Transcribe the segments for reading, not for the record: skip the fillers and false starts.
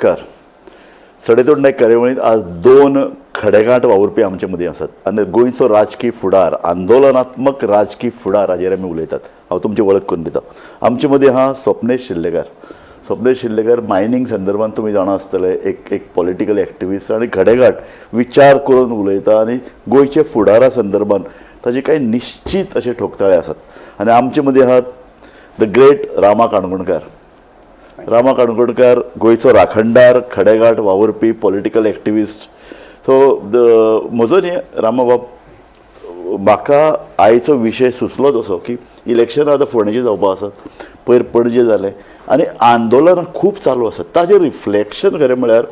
नमस्कार. सडेतोड नायक कार्यावळींत आज दोन खडेगांठ वावुरपी आमचे मदीं आसात आनी गोंयचो राजकीय फुडार आंदोलनात्मक राजकीय फुडार हाजेर आमी उलयतात. हांव तुमची वळख करून दिता. आमचे मदीं आहा स्वप्नेश शिल्लेकर. स्वप्नेश शिल्लेकर मायनींग संदर्भात तुम्ही जाणा आसतले एक पॉलिटिकल एक्टिविस्ट आनी खडेगांठ विचार करून उलयता आनी गोंयचे फुडारा संदर्भात ताचे कांय निश्चित अशे ठोकताळे आसात. आनी आमचे मदीं आहात द ग्रेट रामा काणकोणकार. रामा काणकोणकार गोंयचो राखणदार, खडेगांठ वावुरपी पॉलिटिकल एक्टिविस्ट. सो म्हजो न्ही रामा बाब, म्हाका आयचो विशय सुचलो तसो की इलेक्शनां आतां फोंडेची जावपा आसात, पयर पणजे जालें आनी आंदोलनां खूब चालू आसात. ताजें रिफ्लेक्शन खरें म्हळ्यार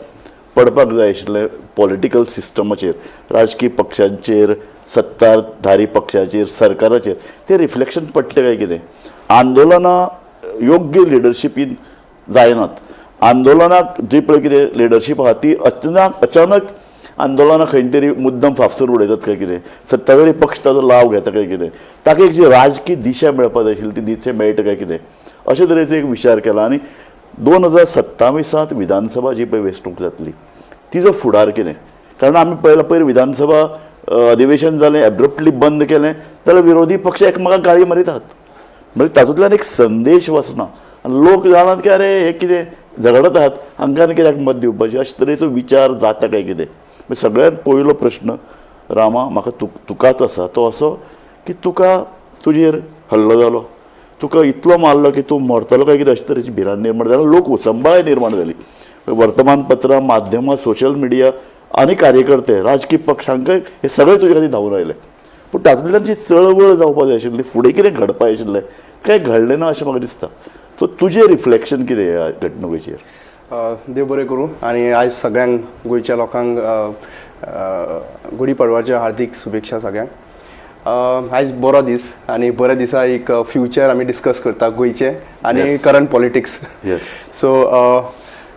पडपाक जाय आशिल्लें पॉलिटिकल सिस्टमाचेर, राजकीय पक्षांचेर, सत्ताधारी पक्षाचेर, सरकाराचेर. तें रिफ्लेक्शन पडटलें काय कितें? आंदोलनां योग्य लिडरशिपीन जायनात. आंदोलनाक जी पळय कितें लिडरशीप आहा ती अचानक आंदोलनां खंय तरी मुद्दम फाफसून उडयतात काय कितें? सत्ताधारी पक्ष ताचो लाव घेता काय कितें? ताका एक जी राजकीय दिशा मेळपा जाय आशिल्ली ती दिशा मेळटा काय कितें? अशे तरेचो एक विचार केला. आनी 2027 विधानसभा जी पळय वेंचणूक जातली तिजो फुडार कितें? कारण आमी पळयलां पयर विधानसभा अधिवेशन जालें, एब्रप्टली बंद केलें जाल्यार विरोधी पक्ष एकमेकांक गाळी मारीतात. म्हणजे तातूंतल्यान एक संदेश वचना आनी लोक जाणात की अरे हे कितें झगडत आहात, हांकां कित्याक मत दिवपाचें, अशे तरेचो विचार जाता काय कितें? सगळ्यांत पयलो प्रश्न रामा म्हाका तुकाच आसा, तो असो की तुका तुजेर हल्लो जालो, तुका इतलो मारलो की तूं मरतलो काय कितें, अशे तरेची भिरांत निर्माण जाली. लोक उचंबाय निर्माण जाली. वर्तमानपत्रां, माध्यमां, सोशल मिडिया आनी कार्यकर्ते, राजकीय पक्ष हांकां हे सगळे तुजे खातीर धांवून आयले. पूण तातूंतल्यान जी चळवळ जावपाक जाय आशिल्ली, फुडें कितें घडपाक जाय आशिल्लें कांय घडलें ना अशें म्हाका दिसता. सो तुजें रिफ्लेक्शन कितें ह्या घडणुकेचेर? देव बरें करूं. आनी आयज सगळ्यांक गोंयच्या लोकांक गुडी पडवाच्यो हार्दिक शुभेच्छा सगळ्यांक. आयज बरो दीस आनी बऱ्या दिसा एक फ्युचर आमी डिस्कस करता गोंयचें आनी करंट पॉलिटिक्स. सो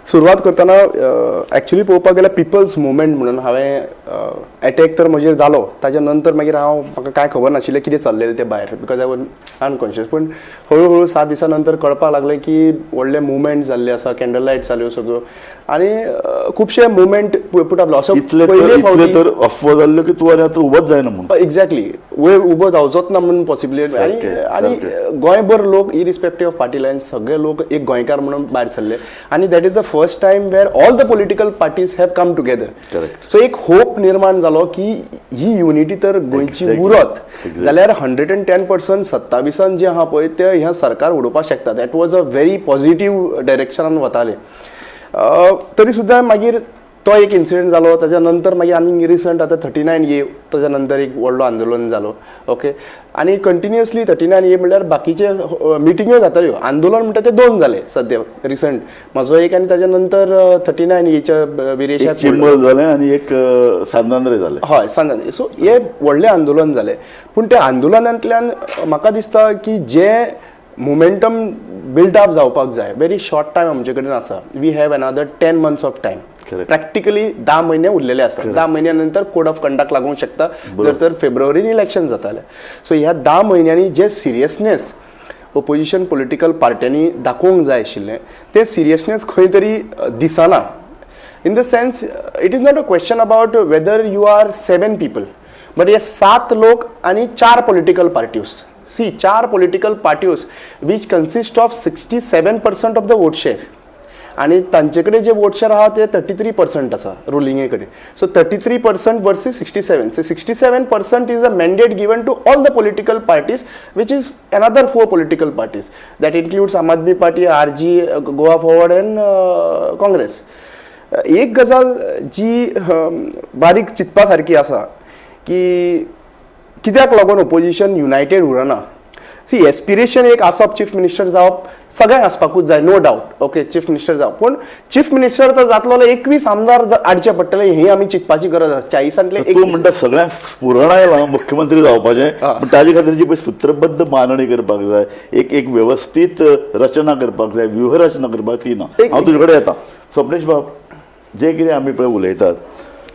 सुरवात करतना एक्चुली पळोवपाक गेल्यार पिपल्स मुवमेंट म्हणून हांवें एटॅक तर म्हजेर जालो, ताच्या नंतर मागीर म्हाका कांय खबर नाशिल्लें कितें चल्लेलें तें भायर, बिकॉज आय वॉज अनकॉन्शियस. पूण हळू हळू 7 दिसां नंतर कळपाक लागलें की व्हडले मुवमेंट जाल्ले आसा, कॅन्डल लायट जाल्यो सगळ्यो आनी खुबशे मुवमेंट पुट आपलो. असो पयले तर अफवा जाल्ल्यो की तूं आनी आतां उबोच जायना म्हणून. एक्झॅक्टली, वयर उबो जावचोच ना म्हणून पॉसिबली. आनी गोंयभर लोक इरिस्पेक्टीव ऑफ पार्टी लायन सगळे लोक एक गोंयकार म्हणून भायर सरले. आनी that is the first time where all the political parties have come together. So एक होप निर्माण जालो की ही युनिटी तर गोंयची उरत जाल्यार 110% 27 जे आहा पळय ते ह्या सरकार उडोवपाक शकता. That was a very positive डायरेक्शनान वताले. तरी सुद्दां मागीर तो एक इन्सिडेंट जालो. ताच्या नंतर मागीर आनी रिसंट आतां 39A ताच्या नंतर एक व्हडलो आंदोलन जालो. ओके. आनी कंटिन्युअसली 39A म्हणल्यार बाकीचे मिटिंग्यो जाताल्यो. आंदोलन म्हणटा ते 2 जाले सद्या रिसंट, म्हजो एक आनी ताच्या नंतर 39Aच्या विरेशाक चिंबल जालें आनी एक सांजांद्रे जालें. हय, सांजांद्रे. सो हे व्हडलें आंदोलन जालें. पूण त्या आंदोलनांतल्यान म्हाका दिसता की जे मोमेंटम बिल्ड अप जावपाक जाय व्हेरी शॉर्ट टायम आमचे कडेन आसा. We have another 10 months of time. Practically 10 महिने उरलेले आसतात. 10 महिन्यानंतर कोड ऑफ कंडक्ट लागूंक शकता जर तर फेब्रुवारीन इलेक्शन जातालें. सो ह्या 10 महिन्यांनी जे सिरियसनेस ओपोजिशन पॉलिटिकल पार्ट्यांनी दाखोवंक जाय आशिल्लें तें सिरियसनेस खंय तरी दिसना. In the sense it is not a question about whether you are 7 people, but हे 7 लोक आनी 4 political parties. See 4 political parties which consist of 67% of the vote share. आणि तांचे कडेन जे वोट शेअर आहा ते 33% आसा रुलिंगे कडेन. So 33% versus 67. So 67% is a mandate given to all the political parties which is another 4 political parties. That includes Aam Aadmi Party, RG, Goa Forward and Congress. एक गजाल जी बारीक चिंतपा सारकी आसा की कित्याक लागून ओपोजिशन युनायटेड उरना. सी एस्पिरेशन एक आसप चीफ मिनिस्टर जावप सगळ्यांक आसपाकूच जाय, no doubt. Okay, chief minister जावप. पूण चीफ मिनिस्टर तर जातलो 21 आमदार हाडचे पडटले हे आमी चिंतपाची गरज आसा. 40 तूं म्हणटा सगळ्यांक स्फुरण आयलां मुख्यमंत्री जावपाचें, पूण ताजे खातीर जी पळय सूत्रबद्ध मांडणी करपाक जाय, एक व्यवस्थीत रचना करपाक जाय, व्यूहरचना करपाक ती ना. हांव तुजे कडेन येता. स्वप्नेश बाब, जे कितें आमी पळय उलयतात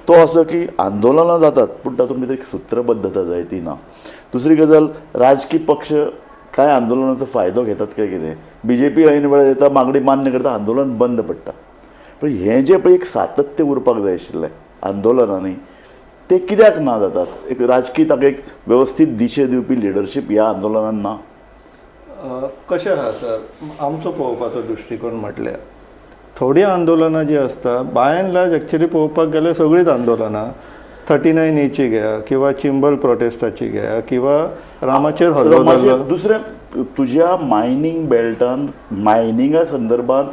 तो असो की आंदोलनां जातात पूण तातूंत भितर एक सूत्रबद्धता जाय ती ना. दुसरी गजाल, राजकीय पक्ष काय आंदोलनाचो फायदो घेतात काय कितें? BJP ऐन वेळार येता, मागणी मान्य करता, आंदोलन बंद पडटा. पण हें जें पळय एक सातत्य उरपाक जाय आशिल्लें आंदोलनांनी ते कित्याक ना जातात एक राजकीय ताका एक वेवस्थीत दिशे दिवपी लिडरशीप ह्या आंदोलनान ना कशें आहा सर आमचो पळोवपाचो दृश्टीकोन म्हटल्यार थोडी आंदोलनां जी आसता बाय एंड लार्ज एक्चुली पळोवपाक गेल्यार सगळींच आंदोलनां 39A घ्या किंवा चिंबल प्रोटेस्टाची घ्या किंवा रामाचेर हल्लो जाल्लो दुसरें तुज्या मायनींग बेल्टान मायनिंगा संदर्भात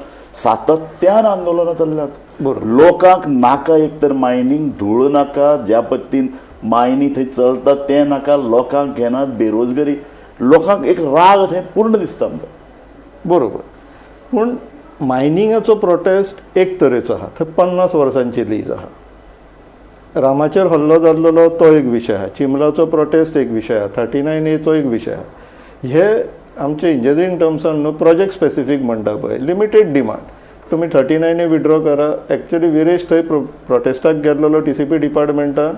सातत्यान आंदोलनां चल्ल्यात बरोबर. लोकांक नाका एक तर मायनींग धूळ नाका ज्या पद्दतीन मायनी थंय चलता तें नाका लोकांक घेनात बेरोजगारी लोकांक एक राग थंय पूर्ण दिसता आमकां बरोबर पूण मायनिंगाचो प्रोटेस्ट एक तरेचो आहा थंय 50 वर्सांची लीज आहा रामाचेर हल्लो जाल्लो तो एक विशय आहा चिंबलाचो प्रोटेस्ट एक विशय आहा 39A एक विशय आहा हे आमचे इंजिनियरींग टर्म्सान न्हू प्रोजेक्ट स्पेसिफीक म्हणटा पळय लिमिटेड डिमांड तुम्ही 39A विड्रॉ करा एक्चुली विरेश थंय प्रोटेस्टाक गेल्लो TCP डिपार्टमेंटान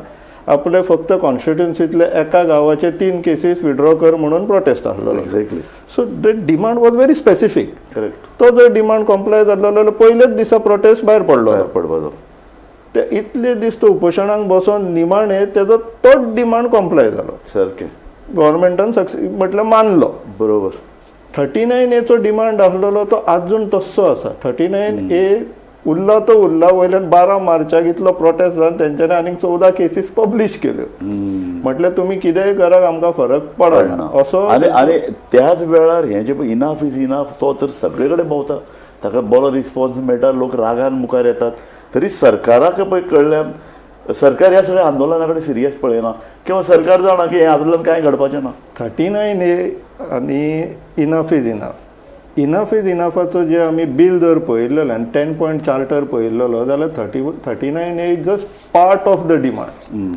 आपले फक्त कॉन्स्टिट्युन्सींतले एका गांवाचे 3 केसीस विड्रॉ कर म्हणून प्रोटेस्ट आसलो exactly so the demand was very specific correct तो जर डिमांड कॉम्प्लाय जाल्लो पयलेच दिसा प्रोटेस्ट भायर पडलो भायर पडपाचो ते इतले दीस तो उपोशणाक बसोन निमाणे तेजो तोच डिमांड कॉम्प्लाय जालो सारकें गव्हर्मेंटान म्हटल्यार मानलो बरोबर 39A डिमांड आसलेलो तो आजून तस्सो आसा 39A उरला तो उरला वयल्यान 12 मार्चाक इतलो प्रोटेस्ट जावन तेंच्यांनी आनीक 14 केसीस पब्लीश केल्यो म्हटल्यार तुमी कितेंय करात आमकां फरक पडना असो आनी त्याच वेळार हें जें इनफ इज इनफ तो तर सगळे कडेन भोंवता ताका बरो रिस्पॉन्स मेळटा लोक रागान मुखार येतात तरी सरकाराक पळय कळ्ळ्यान सरकार ह्या सगळ्या आंदोलना कडेन सिरियस पळयना किंवा सरकार जाणा की हें आंदोलन कांय घडपाचें ना 39A आनी इनफ इज इनफाचो जे आमी बील जर पळयल्लें आनी 10 पॉयंट चार्टर पळयल्लो जाल्यार 39A is just part of the demand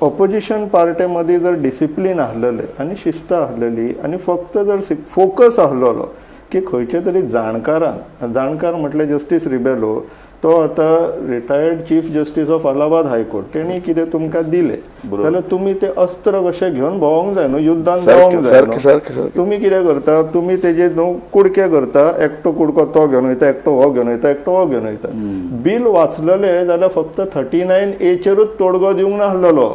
opposition party मदीं जर डिसिप्लीन आसलेले आनी शिस्त आसलेली आनी फक्त जर फोकस आसलेलो की खंयचे तरी जाणकार म्हटल्यार जस्टीस रिबेलो तो आतां retired chief justice of Allahabad high court तेणी कितें तुमकां दिलें जाल्यार तुमी ते अस्त्र कशें घेवन भोंवंक जाय न्हू युद्धान जावंक जाय न्हू. तुमी कितें करता तुमी तेजे न्हू कुडके करता एकटो कुडको तो घेवन वयता एकटो हो घेवन वयता एकटो हो घेवन वयता बील वाचलेले जाल्यार फक्त 39A तोडगो दिवंक नासलेलो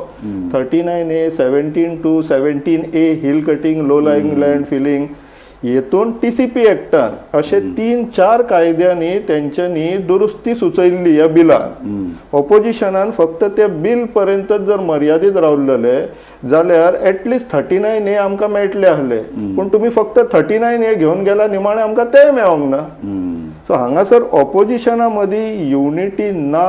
39A 17 to 17A hill cutting low lying land filling हेतून TCP एक्टान अशे 3-4 कायद्यांनी तेंच्यांनी दुरुस्ती सुचयल्ली ह्या बिलान ऑपोजिशनान फक्त ते बिल पर्यंत जर मर्यादीत रावलेले जाल्यार एटलिस्ट 39A आमकां मेळटले आसले पूण तुमी फक्त 39A घेवन गेला निमाणे आमकां ते मेळोंक ना सो हांगासर ऑपोजिशना मदीं युनिटी ना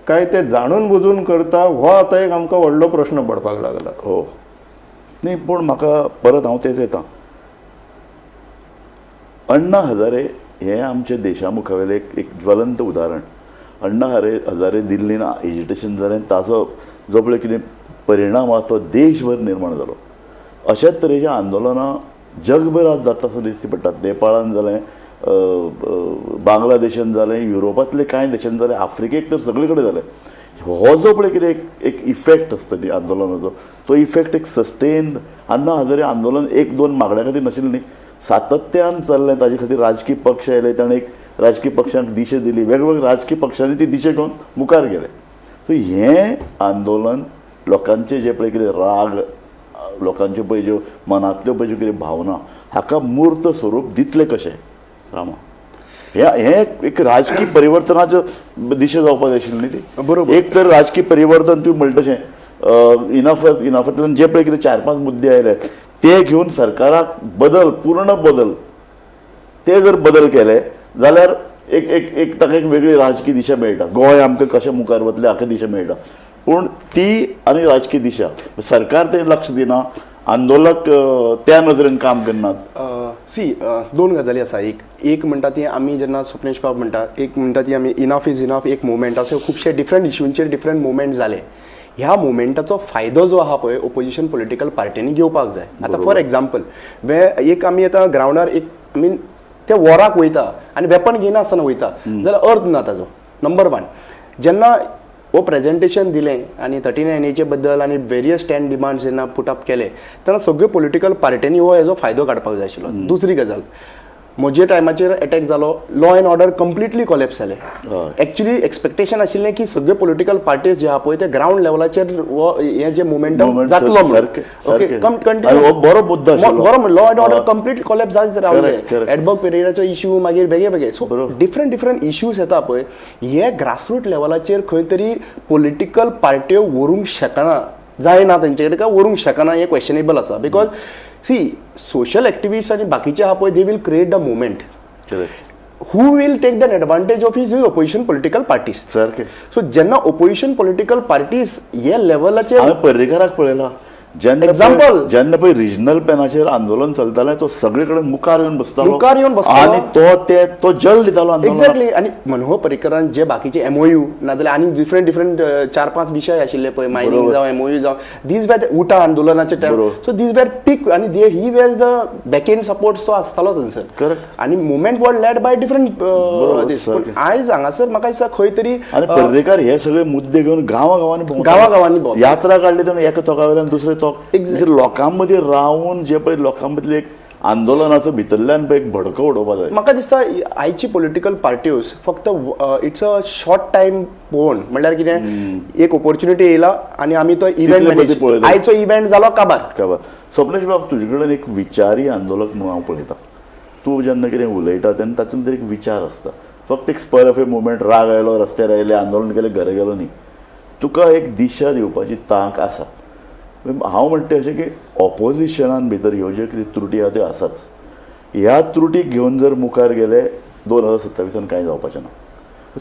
काय ते जाणून बुजून करता हो आतां एक आमकां व्हडलो प्रश्न पडपाक लागला हो न्ही पूण म्हाका परत हांव तेच येता अण्णा हजारे हे आमचे देशा मुखावेलें एक ज्वलंत उदाहरण अण्णा हजारे दिल्लीन एजिटेशन जालें ताचो जो पळय कितें परिणाम आहा तो देशभर निर्माण जालो अशाच तरेचें आंदोलनां जगभर आज जाता असो दिश्टी पडटात नेपाळान जालें बांगलादेशान जालें युरोपांतले कांय देशांत जालें आफ्रिकेक तर सगळे कडेन जालें हो जो पळय कितें एक इफेक्ट आसता न्ही आंदोलनाचो तो इफेक्ट एक सस्टेन अण्णा हजारे आंदोलन 1-2 मागण्या खातीर नाशिल्लें न्ही सातत्यान चल्लें ताजे खातीर राजकीय पक्ष आयले ताणें एक राजकीय पक्षांक दिशा दिली वेगवेगळ्या राजकीय पक्षांनी ती दिशा घेवन मुखार गेले सो हें आंदोलन लोकांचे जे पळय कितें राग लोकांच्यो पळय ज्यो मनांतल्यो पळय ज्यो कितें भावना हाका मूर्त स्वरूप दितले कशें रामा हें एक राजकीय परिवर्तनाचो दिशा जावपाक जाय आशिल्ली न्ही ती बरोबर एक तर राजकीय परिवर्तन तुवें म्हणटा तशें इनफांतल्यान जे पळय कितें 4-5 मुद्दे आयले ते घेवन सरकाराक पूर्ण बदल ते जर बदल केले जाल्यार एक ताका एक वेगळी राजकीय दिशा मेळटा गोंय आमकां कशें मुखार वतलें हाका दिशा मेळटा पूण ती आनी राजकीय दिशा सरकार ते लक्ष दिना आंदोलक त्या नजरेन काम करनात सी 2 गजाली आसा एक म्हणटा ती आमी जेन्ना स्वप्नेश बाब म्हणटा एक म्हणटा ती आमी इनफ इज इनफ एक मुवमेंट असे खुबशे डिफरंट इश्यूंचेर डिफरंट मुवमेंट जाले ह्या मुवमेंटाचो फायदो जो आहा पळय ओपोजिशन पॉलिटिकल पार्टींनी घेवपाक जाय आतां फॉर एक्झाम्पल एक आमी आतां ग्रावंडार एक आय मीन ते वॉराक वयता आनी वेपन घेयनासतना वयता जाल्यार अर्थ ना ताजो नंबर 1 जेन्ना हो प्रेजेंटेशन दिलें आनी 39A बद्दल आनी वेरियस 10 डिमांड्स जेन्ना पुट अप केले तेन्ना सगळ्यो पॉलिटिकल पार्टींनी हो हेजो फायदो काडपाक जाय आशिल्लो दुसरी गजाल म्हजे टायमाचेर अटॅक जालो, law end order completely collapse जाले. हय. एक्चुअली एक्सपेक्टेशन आशिल्लें की सगळे पॉलिटिकल पार्टीज जे आहा पळय ते ग्राउंड लेवलाचेर हे जे मोमेंटम Moment जातलो सारकें, ओके सारकें. आणि हो बरो मुद्दो आशिल्लो. बरो लॉ एंड ऑर्डर हय. कंप्लीट कॉलेप्स जायत रावले. Correct, correct. एडबर्ग पेरेराचो इश्यू मागीर वेगळे वेगळे. सो बरोबर. डिफरंट इश्यूज येता पळय हे ग्रासरूट लेवलाचेर खंय तरी पॉलिटिकल पार्ट्यो व्हरूंक शकना, जायना तेंचे कडेन काय व्हरूंक शकना, हे क्वेश्चनेबल आसा. बिकॉज सी सोशल एक्टिविस्ट आनी बाकीचे आहा पळय they will create the movement. who will take the advantage of his opposition political parties. सारकें. सो जेन्ना opposition political parties हे लेवलाचेर हांवें पर्रेकाराक पळयला Example. जेन्ना पळय रिजनल पॅनाचेर आंदोलन चलतालें तो सगळे कडेन मुखार येवन बसतालो बसतालो. आनी तो जल दितालो आंदोलनाक. एक्झॅक्टली. आणि मनोहर पर्रीकरान जे बाकीचे MOU नाजाल्यार आनी डिफरंट 4-5 विशय आशिल्ले पळय, मायनिंग जावं MOU जावं, दीज वेर उठा आंदोलनाचे टायम. बरोबर. सो दीज वेर पीक आणि he was the back end support तो आसतालो थंयसर. Correct. आणि movement was led by different दीस. सारकें. आयज हांगासर म्हाका दिसता खंय तरी आनी पर्रेकार हे सगळे मुद्दे घेवन गांवागांवांनी गांवागांवांनी भोंवताले. यात्रा काडली तेन्ना एका तोकावयल्यान दुसरे तोक Exactly. लोकांमदीं रावन जे पळय लोकां मदले एक आंदोलनाचो भितरल्यान पळय एक भडको उडोवपा जाय. म्हाका दिसता आयची पॉलिटिकल पार्ट्योज फक्त इट्स अ शॉर्ट टायम पोवन म्हणल्यार कितें एक ऑपॉर्च्युनिटी येयला आणि आमी तो इव्हेंट तितले मॅनेज मदीं पळयता. आयचो इव्हेंट जालो काबार. खबर. स्वप्नेश बाब तुजे कडेन एक विचारी आंदोलक म्हणून हांव पळयतां. तूं जेन्ना कितें उलयता तेन्ना तातूंत एक विचार आसता. फक्त एक स्पर ऑफ ए मुवमेंट, राग आयलो, रस्त्यार आयले, आंदोलन केलें, घरा गेलो न्ही. तुका एक दिशा दिवपाची तांक आसा. हांव म्हणटा अशें की ऑपोजिशनान भितर ह्यो ज्यो कितें त्रुटी आहा त्यो आसाच. ह्या त्रुटीक घेवन जर मुखार गेले 2027 कांय जावपाचें ना.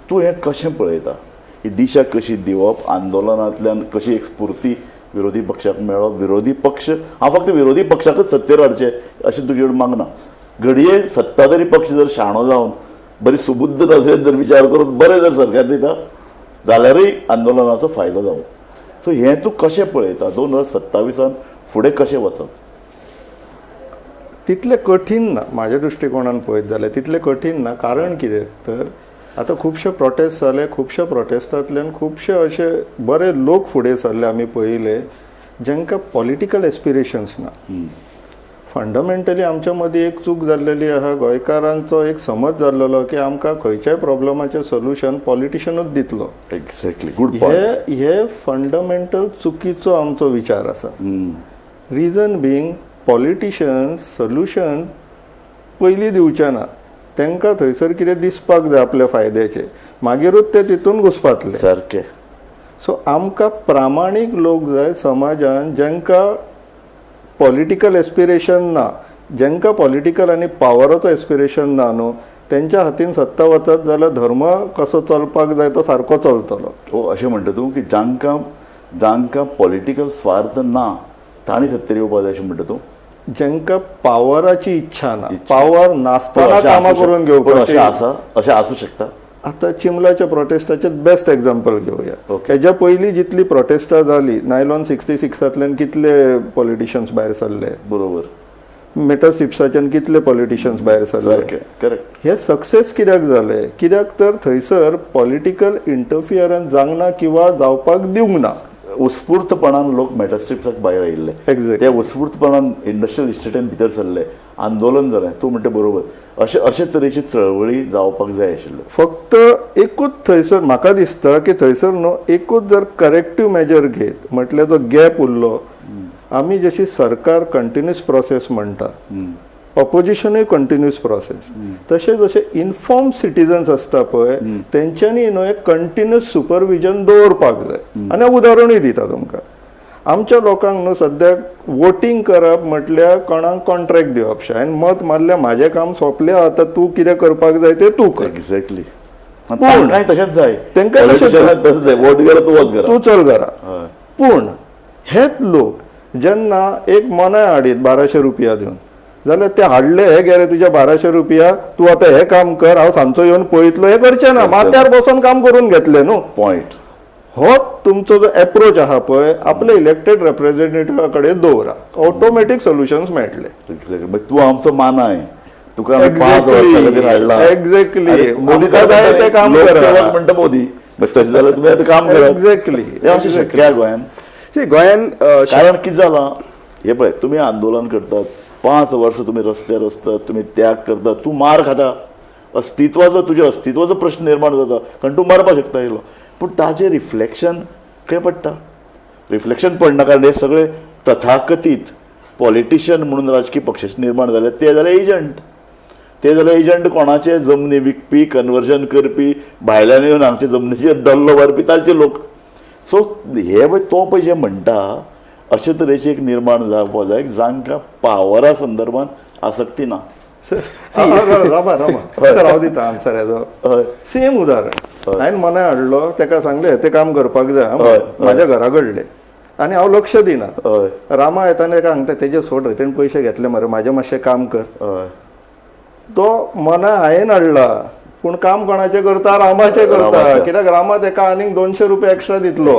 तूं हें कशें पळयता? ही दिशा कशी दिवप, आंदोलनांतल्यान कशी एक स्फूर्ती विरोधी पक्षाक मेळप, विरोधी पक्ष हांव फक्त विरोधी पक्षाकच सत्तेर हाडचे अशें तुजे कडेन मागना. घडये सत्ताधारी पक्ष जर शाणो जावन बरी सुबुद्ध नजरेन जर विचार करून बरें जर सरकार दिता जाल्यारय आंदोलनाचो फायदो जावं. सो हें तूं कशें पळयता? 2027 फुडें कशें वचप? तितलें कठीण ना म्हाज्या दृश्टिकोनान पळयत जाल्यार तितलें कठीण ना. कारण कितें तर आतां खुबशे प्रोटेस्ट जाले, खुबशे प्रोटेस्टांतल्यान खुबशे अशे बरे लोक फुडें सरले आमी पळयले जांकां पॉलिटिकल एस्पिरेशन्स ना. फंडमेंटली आमच्या मदीं एक चूक जाल्लेली आहा. गोंयकारांचो एक समज जाल्लो की आमकां खंयच्याय प्रॉब्लमाचें सोल्युशन पॉलिटिशनूच दितलो. एक्झॅक्टली. Good point. हे फंडमेंटल चुकीचो आमचो विचार आसा. रिजन बींग पॉलिटिशियन्स सोल्युशन पयलीं दिवचे ना. तांकां थंयसर कितें दिसपाक जाय आपल्या फायद्याचें, मागीरूच ते तितून घुसपातले. सारकें. सो आमकां प्रामाणीक लोक जाय समाजान जांकां पॉलिटिकल एस्पिरेशन ना, जांकां पॉलिटिकल आनी पावराचो एस्पिरेशन ना न्हू, तेंच्या हातीन सत्ता वचत जाल्यार धर्म कसो चलपाक जाय तो सारको चलतलो. हो अशें म्हणटा तूं की जांकां पॉलिटिकल स्वार्थ ना तांणी सत्तेर येवपा जाय अशें म्हणटा तूं? जांकां पावराची इच्छा ना, पावर नासतना कामां करून घेवपाची. अशें आसूं शकता. आतां चिमलाच्या प्रोटेस्टाचे बेस्ट एक्झाम्पल घेवया. हेज्या पयलीं जितली प्रोटेस्टां जाली, नायलॉन 66तल्यान कितले पॉलिटिशियन्स भायर सरले, बरोबर. मेटर सिप्साच्यान कितले पॉलिटिशियन्स भायर सरले. करेक्ट. हे सक्सेस कित्याक जाले? कित्याक तर थंयसर पॉलिटिकल इंटरफियरन्स जावंक ना किंवा जावपाक दिवंक ना. उत्स्फूर्तपणान लोक मेटास्ट्रिप्साक भायर आयिल्ले. Exactly. ते उत्स्फूर्तपणान इंडस्ट्रियल इस्टेटीन भितर सरले, आंदोलन जालें. तूं म्हणटा बरोबर. अशे तरेची चळवळी जावपाक जाय आशिल्ल्यो. फक्त एकूच थंयसर म्हाका दिसता की थंयसर न्हू एकूच जर करेक्टीव मेजर घेत म्हटल्यार जो गॅप उरलो, आमी जशी सरकार कंटिन्युअस प्रोसेस म्हणटा, ऑपोजिशनूय कंटिन्युअस प्रोसेस, तशें जशे इन्फॉर्म सिटीजन्स आसता पळय तेंच्यांनी न्हू एक कंटिन्युअस सुपरविजन दवरपाक जाय. आनी हांव उदाहरणूय दिता तुमकां. आमच्या लोकांक न्हू सद्याक वोटींग करप म्हटल्यार कोणाक कॉन्ट्रॅक्ट दिवप शे, आनी मत मारल्यार म्हाजें काम सोंपलें, आतां तूं कितें करपाक जाय तें तूं कर. एक्झॅक्टली. तांकांय तशेंच जाय. तांकां तशेंच जाय. वोट गेलो तूं वच घरा. तूं चल घरा. पूण हेच लोक जेन्ना एक मनाय हाडीत 1200 रुपया दिवन, जाल्यार ते हाडले, हे गे रे तुज्या 1200 रुपया, तूं आतां हें काम कर, हांव सांजचो येवन पळयतलो, हें करचें ना. माथ्यार बसून काम करून घेतलें न्हू. पॉयंट. हो तुमचो जो एप्रोच आहा पळय, आपल्या इलेक्टेड रिप्रेझेंटेटिव्हा कडेन दवरा, ऑटोमॅटीक सोल्युशन्स मेळटले. तूं आमचो मानाय. तुका 5 वर्सां खातीर हाडला. एक्झॅक्टली. मोदी जाय ते काम करा म्हणटा मोदी. तशें जाल्यार तुमी आतां काम करा. एक्झॅक्टली. हें अशें शक्य गोंयान. गोंयान कारण कितें जालां हे पळय, तुमी आंदोलन करतात, 5 वर्स तुम्ही रस्त्यार असतात, तुम्ही त्याग करता, तूं मार खाता, तुझ्या अस्तित्वाचो प्रश्न निर्माण जाता कारण तूं मरपाक शकता येयलो, पूण ताजें रिफ्लेक्शन खंय पडटा? रिफ्लेक्शन पडना कारण हे सगळे तथाकथीत पॉलिटिशियन म्हणून राजकीय पक्ष निर्माण जाले, ते जाले एजंट कोणाचे जमनी विकपी, कन्वर्जन करपी, भायल्यान येवन हांगचे जमनीचेर डल्लो मारपी तांचे लोक. सो हे पळय तो पळय जे म्हणटा अशे तरेचे एक निर्माण जावपा जाय जांकां पावरा संदर्भात आसक्ती ना. रामा सर हांव दिता आन्सर हेजो. सेम उदाहरण हांवें मनाय हाडलो, ताका सांगलें ते काम करपाक जाय म्हाज्या घरा कडले आनी हांव लक्ष दिना. रामा येताना ताका सांगता तेजे सोड रे, तेणें पयशे घेतले मरे, म्हाजें मातशें काम कर. तो मना हांवें हाडला पूण काम कोणाचें करता? रामाचें करता. कित्याक रामा ताका आनीक 200 रुपया एक्स्ट्रा दितलो.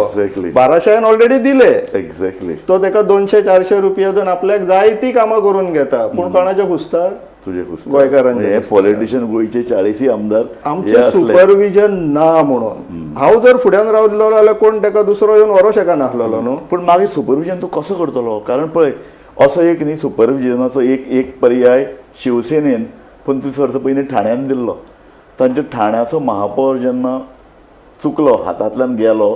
1200 हांवें ऑलरेडी दिले. एक्झॅक्टली. तो ताका 200-400 रुपया दिवन आपल्याक जाय ती कामां करून घेता, पूण कोणाचें खुसता? तुझे गोंयकारांचे. पॉलिटिशियन गोंयचे 40 आमदार आमचे सुपरविजन ना म्हणून. हांव जर फुड्यान रावलो जाल्यार कोण ताका दुसरो येवन व्हरो शकनासलो न्हू. पूण मागीर सुपरविजन तूं कसो करतलो? कारण पळय असो एक न्ही सुपरविजनाचो एक पर्याय शिवसेनेन 25 वर्सां पयलीं ठाण्यान दिल्लो. तांच्या ठाण्याचो महापौर जेन्ना चुकलो, हातांतल्यान गेलो,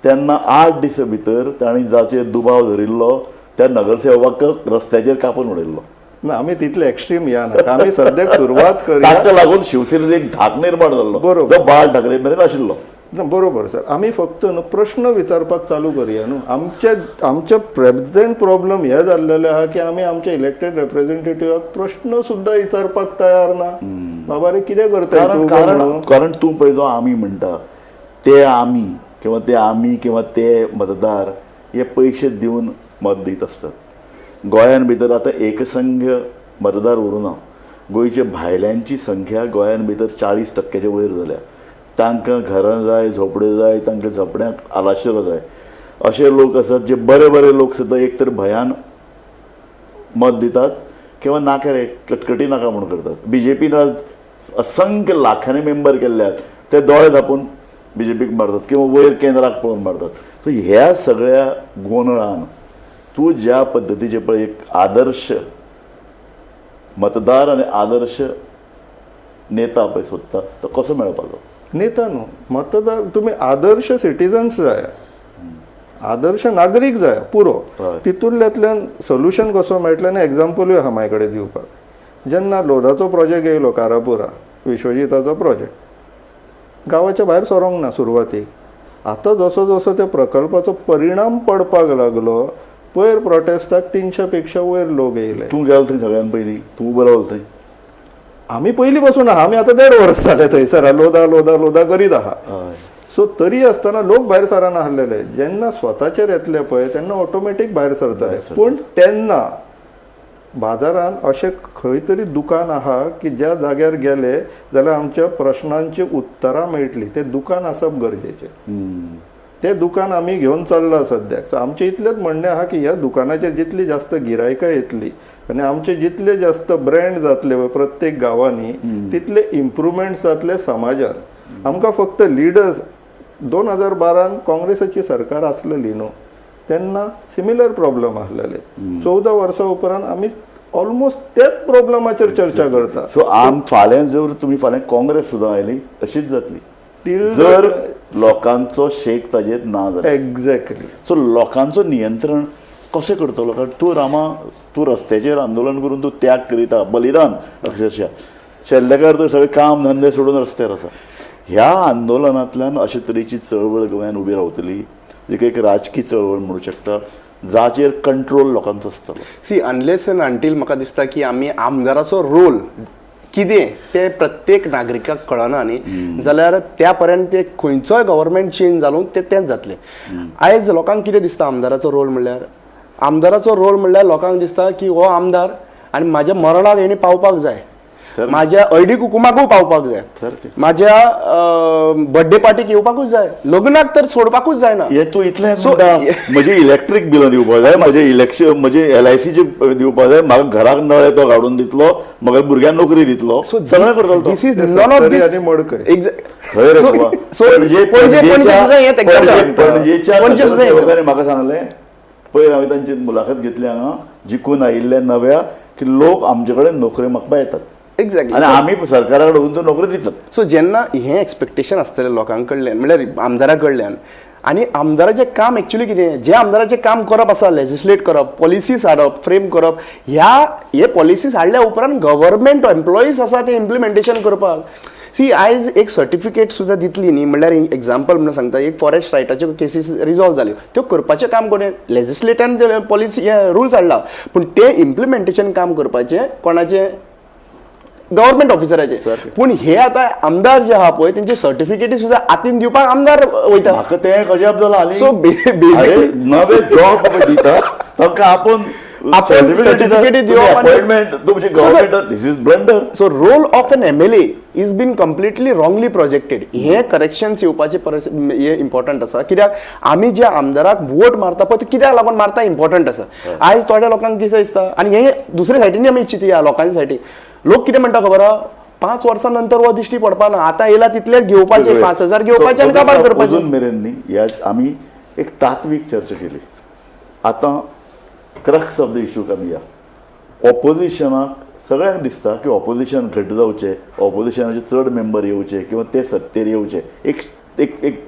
तेन्ना 8 दिसां भितर तांणी जाचेर दुबाव धरिल्लो त्या नगरसेवकाक रस्त्याचेर कापून उडयल्लो. ना आमी तितले एक्स्ट्रीम या नाका, आमी सद्याक सुरवात करूया. ताका लागून शिवसेनेचो एक धाक निर्माण जाल्लो, बरोबर. जो बाळ ठाकरे मेरेन आशिल्लो. बरोबर सर, आमी फक्त न्हू प्रश्न विचारपाक चालू करुया न्हू. आमचे प्रेझेंट प्रॉब्लम हे जाल्लेले आहा की आमी आमच्या इलेक्टेड रिप्रेझेंटेटिव्हाक प्रश्न सुद्धा विचारपाक तयार ना. बाबा रे कितें करता तूं? कारण तूं पळय जो आमी म्हणटा ते आमी किंवा ते मतदार हे पयशे दिवन मत दित असतात. गोंयान भितर आतां एकसंख्य मतदार उरूना. गोंयचे भायल्यांची संख्या गोंयान भितर 40% वयर जाल्या. तांकां घरां जाय, झोपड्यो जाय, तांकां झोपड्यांक आलाशिरो जाय. अशे लोक आसात जे बरे लोक सुद्दां एक तर भयान मत दितात किंवा नाका रे कटकटी नाका म्हणून करतात. बीजेपीन असंख्य लाखांनी मेंबर केल्ल्यात ते दोळे धापून बीजेपीक मारतात किंवा वयर केंद्राक पळोवन मारतात. सो ह्या सगळ्या गोंधळान तूं ज्या पद्दतीचे पळय एक आदर्श मतदार आनी आदर्श नेता पळय सोदता तो कसो मेळपाचो? नेता न्हू, मतदार. तुमी आदर्श सिटीजन्स जाय, आदर्श नागरीक जाय पुरो. तितूंतल्यान सोल्युशन कसो मेळटलें आनी एक्झाम्पलूय आहा म्हाजे कडेन दिवपाक. जेन्ना लोधाचो प्रोजेक्ट येयलो कारापुरा, विश्वजिताचो प्रोजेक्ट, गांवाच्या भायर सरोंक ना सुरवातीक. आतां जसो जसो त्या प्रकल्पाचो परिणाम पडपाक लागलो, पयर प्रोटेस्टाक 300 पेक्षा वयर लोक येयले. तूं गेलो थंय सगळ्यान पयलीं? तूं उबो रावलो थंय? आमी पयलीं पासून आहा, आमी आतां 1.5 वर्स जाले थंयसर लोदा करीत आहा. सो तरी आसतना लोक भायर सराना आसलेले. जेन्ना स्वताचेर येतले पळय तेन्ना ऑटोमॅटीक भायर सरतले. पूण तेन्ना बाजारांत अशें खंय तरी दुकान आहा की ज्या जाग्यार गेले जाल्यार आमच्या प्रश्नांची उत्तरां मेळटली. तें दुकान आसप गरजेचें. तें दुकान आमी घेवन चल्ला सद्याक. सो आमचें इतलेंच म्हणणें आहा की ह्या दुकानाचेर जितली जास्त गिरायकां येतली आनी आमचे जितले जास्त ब्रँड जातले प्रत्येक गांवांनी तितले इम्प्रुवमेंट्स जातले समाजान. आमकां फक्त लिडर्स 2012 काँग्रेसाची सरकार आसलेली न्हू, तेन्ना सिमिलर प्रॉब्लेम आसलेले. 14 वर्सां उपरांत आमी ऑलमोस्ट तेच प्रॉब्लेमाचेर चर्चा करता. सो फाल्यां जर तुमी फाल्यां काँग्रेस सुद्दां आयली अशीच जातली जर लोकांचो शेक ताजेर ना जाल्यार. एक्झॅक्टली. सो लोकांचो नियंत्रण कशें करतलो? कारण तूं रस्त्याचेर आंदोलन करून तूं त्याग करिता, बलिदान अक्षरशः. शेल्लेकार तर सगळे काम धंदे सोडून रस्त्यार आसा. ह्या आंदोलनांतल्यान अशे तरेची चळवळ गोंयान उबी रावतली जी एक राजकीय चळवळ म्हणू शकता, जाचेर कंट्रोल लोकांचो आसतलो. सी अनलेस एंड अंटील म्हाका दिसता की आमी आमदाराचो रोल कितें ते प्रत्येक नागरिकाक कळना न्ही जाल्यार त्या पर्यंत ते खंयचोय गव्हर्मेंट चेंज जालो तेंच जातलें. आयज लोकांक कितें दिसता आमदाराचो रोल म्हणल्यार? आमदाराचो रोल म्हणल्यार लोकांक दिसता की हो आमदार आनी म्हाज्या मरणाक हेणी पावपाक जाय, माझ्या हळदी कुकुमाकूय पावपाक जाय, माझ्या बर्थडे पार्टीक येवपाकूच जाय, लग्नाक तर सोडपाकूच जायना. हे तूं इतलें म्हजे इलेक्ट्रीक बिलां दिवपाक जाय, म्हजे LICचे दिवपाक जाय, म्हाका घराक नळ येतो काडून दितलो, म्हाका भुरग्यांक नोकरी दितलो, सगळें करतलो. दिस इज नॉन ऑफ दिस आनी मडकय. पणजेच्या म्हाका सांगलें पयर हांवें तांची मुलाखत घेतली हांगा, जिखून आयिल्ले नव्या की लोक आमचे कडेन नोकरी मागपाक येतात एक्झॅक्टली आनी आमी सरकारा कडेन वचून नोकरी दितात. सो जेन्ना हें एक्सपेक्टेशन आसतलें लोकां कडल्यान म्हणल्यार आमदारा कडल्यान आनी आमदाराचें काम एक्चुअली कितें जे आमदाराचें काम करप आसा लेजिस्लेट करप पॉलिसीज हाडप फ्रेम करप हे पॉलिसीज हाडल्या उपरांत गव्हर्मेंट एम्प्लॉईज आसा ते इम्प्लिमेंटेशन करपाक. सी आयज एक सर्टिफिकेट सुद्दां दितली न्ही म्हणल्यार एग्जाम्पल म्हणून सांगता एक फॉरेस्ट रायटाच्यो केसीस रिजॉल्व जाल्यो त्यो करपाचें काम कोणें लेजिस्लेटान पॉलिसी रुल्स हाडला पूण ते इम्प्लिमेंटेशन काम करपाचें कोणाचें गव्हर्मेंट ऑफिसराचे. पूण हे आता आमदार जे आहा पळय तेंचे सर्टिफिकेटी सुद्दां हातीन दिवपाक आमदार वयता. म्हाका तें गजाप जाला हालीं. सो अरे नवे जॉब दितात तांकां आपण certificate दिवप आनी- अपॉइंटमेंट तुमचे government this is blunder. So role of an MLA is been completely wrongly projected. हे करेक्शन्स येवपाचे हे इम्पॉर्टंट आसा कित्याक आमी ज्या आमदाराक वोट मारता पळय ते कित्याक लागून मारता इम्पॉर्टंट आसा. आयज थोड्या लोकांक कितें दिसता आनी हे दुसरे सायडीन आमी चिंतया लोकांच्या सायडीन लोक कितें म्हणटा खबर आहा 5 वर्सां नंतर हो दिश्टी पडपा ना आता येयला तितलेच घेवपाचे 5,000 घेवपाचे आनी काबार करपाचे. अजून मेरेन न्ही ह्या आमी एक तात्वीक चर्चा केली. आतां क्रक्स ऑफ द इशूक आमी या ऑपोजिशनाक सगळ्यांक दिसता की ऑपोजिशन घट जावचें ऑपोजिशनाचे चड मेंबर येवचे किंवा ते सत्तेर येवचे एक एक एक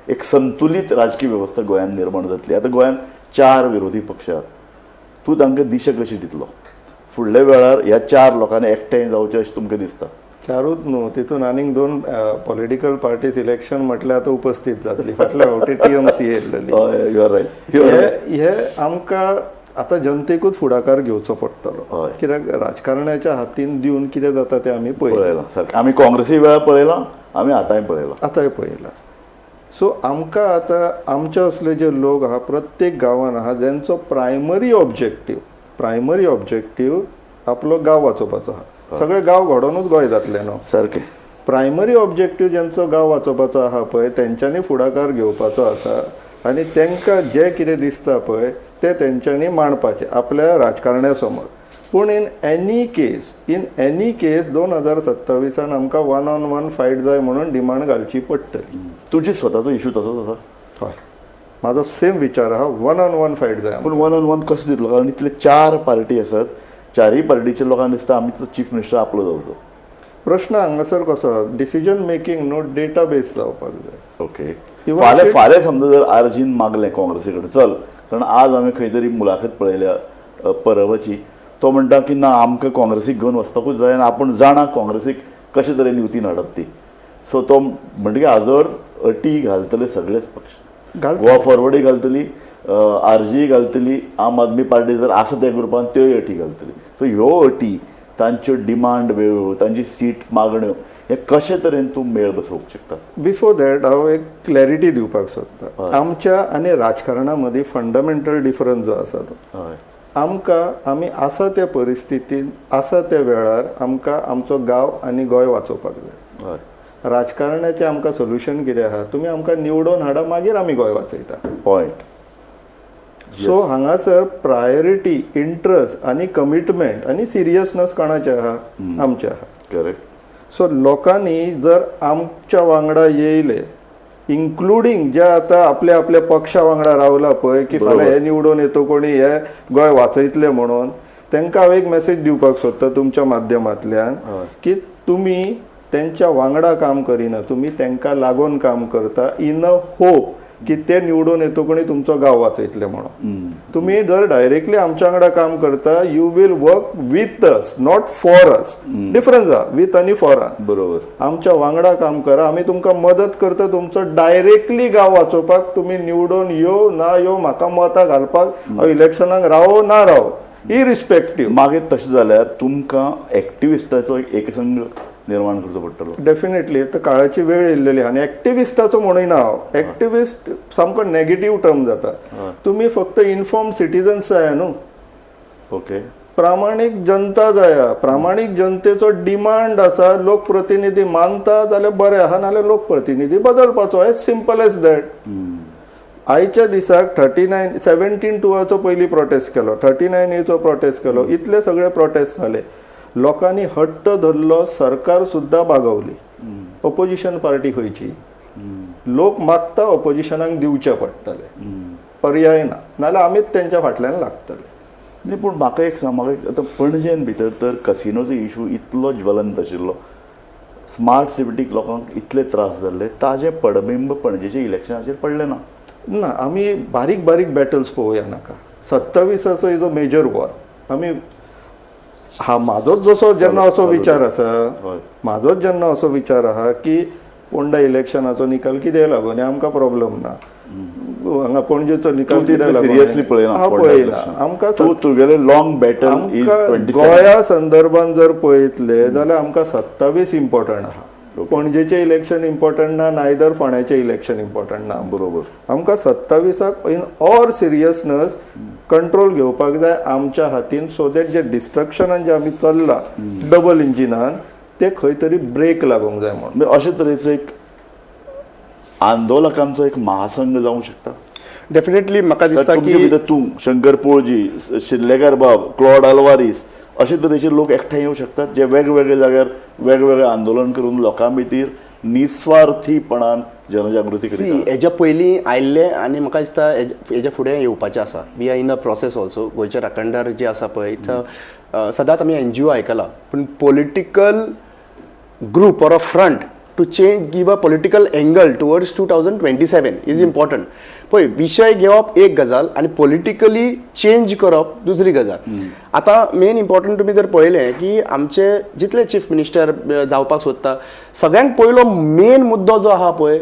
एक संतुलीत राजकीय वेवस्था गोंयांत निर्माण जातली. आतां गोंयांत 4 विरोधी पक्ष आहात. तूं तांकां दिशा कशी दितलो फुडल्या वेळार ह्या 4 लोकांनी एकठांय जावचें अशें तुमकां दिसता? 4च न्हू तितून आनीक 2 पॉलिटिकल पार्टीज इलेक्शन म्हटल्यार आतां उपस्थित जातली फाटल्या फावटी TMC येयल्ली. You are right. हे आमकां आतां जनतेकूच फुडाकार घेवचो पडटलो हय. कित्याक राजकारण्याच्या हातीन दिवन कितें जाता तें आमी पळयलां पळयलां सारकें. आमी काँग्रेसी वेळार पळयलां आमी आतांय पळयलां. आतांय पळयलां. सो आमकां आतां आमचे असले जे लोक आहा प्रत्येक गांवांत आहा जेंचो प्रायमरी ऑब्जेक्टीव आपलो गांव वाचोवपाचो आहा. सगळे गांव घडोवनूच गोंय जातलें न्हू. सारकें. प्रायमरी ऑब्जेक्टीव जेंचो गांव वाचोवपाचो आहा पळय तेंच्यांनी फुडाकार घेवपाचो आसा आनी तांकां जें कितें दिसता पळय ते तेंच्यांनी मांडपाचें आपल्या राजकारण्या समोर. पूण इन एनी केस 2027 आमकां 1-on-1 फायट जाय म्हणून डिमांड घालची पडटली. तुजी स्वताचो इशू तसोच आसा? हय म्हाजो सेम विचार आहा 1-on-1 फायट जाय. पूण 1-on-1 कसो दितलो कारण इतले 4 पार्टी आसात 4य पार्टीच्या लोकांक दिसता आमी चीफ मिनिस्टर आपलो जावचो. प्रश्न हांगासर कसो डिसिजन मेकींग न्हू डेटा बेस जावपाक जाय. ओके. Even फाल्यां समजा जर आर्जीन मागलें काँग्रेसी कडेन चल कारण आज आमी खंय तरी मुलाखत पळयल्या परवाची तो म्हणटा की ना आमकां काँग्रेसीक घेवन वचपाकूच जाय आनी आपूण जाणा काँग्रेसीक कशे तरेन युतीन हाडप ती. सो तो म्हणटकीर हाजोर अटी घालतले सगळेच पक्ष. गोवा फॉरवर्डय घालतली RG घालतली आम आदमी पार्टी जर आसा त्या ग्रुपान त्योय अटी घालतली. सो ह्यो अटी तांच्यो डिमांड वेळो तांची सीट मागण्यो हे कशे तरेन तूं मेळ बसोवंक शकता? बिफोर दॅट हांव एक क्लॅरिटी दिवपाक सोदता. आमच्या आनी राजकारणा मदीं फंडमेंटल डिफरन्स जो आसा तो आमी आसा त्या परिस्थितीन आसा त्या वेळार आमकां आमचो गांव आनी गोंय वाचोवपाक जाय. राजकारणाचें आमकां सोल्युशन कितें आहा तुमी आमकां निवडून हाडा मागीर आमी गोंय वाचयता. पॉयंट. सो हांगासर प्रायोरिटी इंट्रस्ट आनी कमिटमेंट आनी सिरियसनेस कोणाचे आहा आमचे आहा. करेक्ट. सो लोकांनी जर आमच्या वांगडा येयले इन्क्लुडींग जे आतां आपल्या आपल्या पक्षा वांगडा रावला पळय की फाल्यां हे निवडून येतो कोणी हे गोंय वाचयतले म्हणून तांकां हांव एक मेसेज दिवपाक सोदता तुमच्या माध्यमांतल्यान की तुमी तेंच्या वांगडा काम करिना तुमी तांकां लागून काम करता इन अ होप की ते निवडून येतो कोणी तुमचो गांव वाचयतले म्हणून. तुम्ही जर डायरेक्टली आमच्या वांगडा काम करता you will work with us not for us. Difference आहा विथ आनी फॉरान. बरोबर. आमच्या वांगडा काम करा आमी तुमकां मदत करता तुमचो डायरेक्टली गांव वाचोवपाक. तुम्ही निवडून यो ना यो म्हाका मतां घालपाक हांव इलेक्शनाक रावो ना रावो इरिस्पेक्टीव. मागीर तशें जाल्यार तुमकां एक्टिविस्टाचो एक संघ निर्माण करचो पडटलो. डेफिनेटली तर काळाची वेळ येयलेली आनी एक्टिविस्टाचो म्हणिना हांव. एक्टिविस्ट सामको नेगेटीव टर्म जाता. तुम्ही फक्त इन्फॉर्म सिटीजन्स जाय न्हू. ओके. प्रामाणीक जनता जाय. प्रामाणीक जनतेचो डिमांड आसा लोकप्रतिनिधी मानता जाल्यार बरें आहा नाल्यार लोकप्रतिनिधी बदलपाचो. As simple as that. आयच्या दिसाक 17/2 पयली प्रोटेस्ट केलो 39A प्रोटेस्ट केलो इतले सगळे प्रोटेस्ट जाले. लोकांनी हट्ट धरलो सरकार सुद्दां बागवली. ऑपोजिशन पार्टी खंयची लोक मागता ऑपोजिशनाक दिवचे पडटले पर्याय ना नाल्यार आमीच तेंच्या फाटल्यान लागतले. नाही पूण म्हाका एक सांग, म्हाका आतां पणजेन भितर तर कसिनोचो इशू इतलो ज्वलंत आशिल्लो, स्मार्ट सिटीक लोकांक इतले त्रास जाल्ले, ताजे पडबिंब पणजेच्या इलेक्शनाचेर पडले ना. ना आमी बारीक बारीक बॅटल्स पळोवया नाका. 27 इज अ मेजर वॉर. आमी म्हाजोच जसो जेन्ना असो विचार आसा, हय. म्हाजोच जेन्ना असो विचार आहा की पोंडा इलेक्शनाचो निकाल कितें लागून आमकां प्रॉब्लेम ना, हांगा पणजेचो निकाल कितें लागून सिरियसली पळयना. हांव पळयना. आमकां तुगेले लॉंग बॅटल इज आमकां 27. गोंया संदर्भान जर पळयतले जाल्यार आमकां 27 इम्पॉर्टंट आहा. पणजेचें इलेक्शन इम्पॉर्टंट ना, नायदर फोंड्याचें इलेक्शन इम्पॉर्टंट ना. बरोबर. आमकां 27क इन ऑर सिरियसनस कंट्रोल घेवपाक जाय आमच्या हातीन, सो दॅट जे डिस्ट्रक्शनान जे आमी चल्ला डबल इंजिनान ते खंय तरी ब्रेक लागूंक जाय म्हणून. म्हणजे अशे तरेचो एक आंदोलकांचो एक महासंघ जावंक शकता. डेफिनेटली म्हाका दिसता तुमचे की भितर तूं, शंकर पोळजी, शिर्लेकर बाब, क्लॉड आल्वारीस अशे तरेचे लोक एकठांय येवं शकतात, जे वेगवेगळ्या जाग्यार वेगवेगळे आंदोलन करून लोकां भितर निस्वार्थीपणान जनजागृती करीतात. हेच्या पयलीं आयिल्ले आनी म्हाका दिसता हेच्या फुडें येवपाचें आसा. We are in a process also. गोंयचे राखणदार जे आसा पळय, सदांच आमी NGO आयकला, पूण political group or a front to change give a political angle towards 2027 is important. पळय, विशय घेवप एक गजाल आनी पॉलिटिकली चेंज करप दुसरी गजाल. आतां मेन इम्पॉर्टंट तुमी जर पळयलें की आमचे जितले चीफ मिनिस्टर जावपाक सोदता, सगळ्यांत पयलो मेन मुद्दो जो आहा पळय,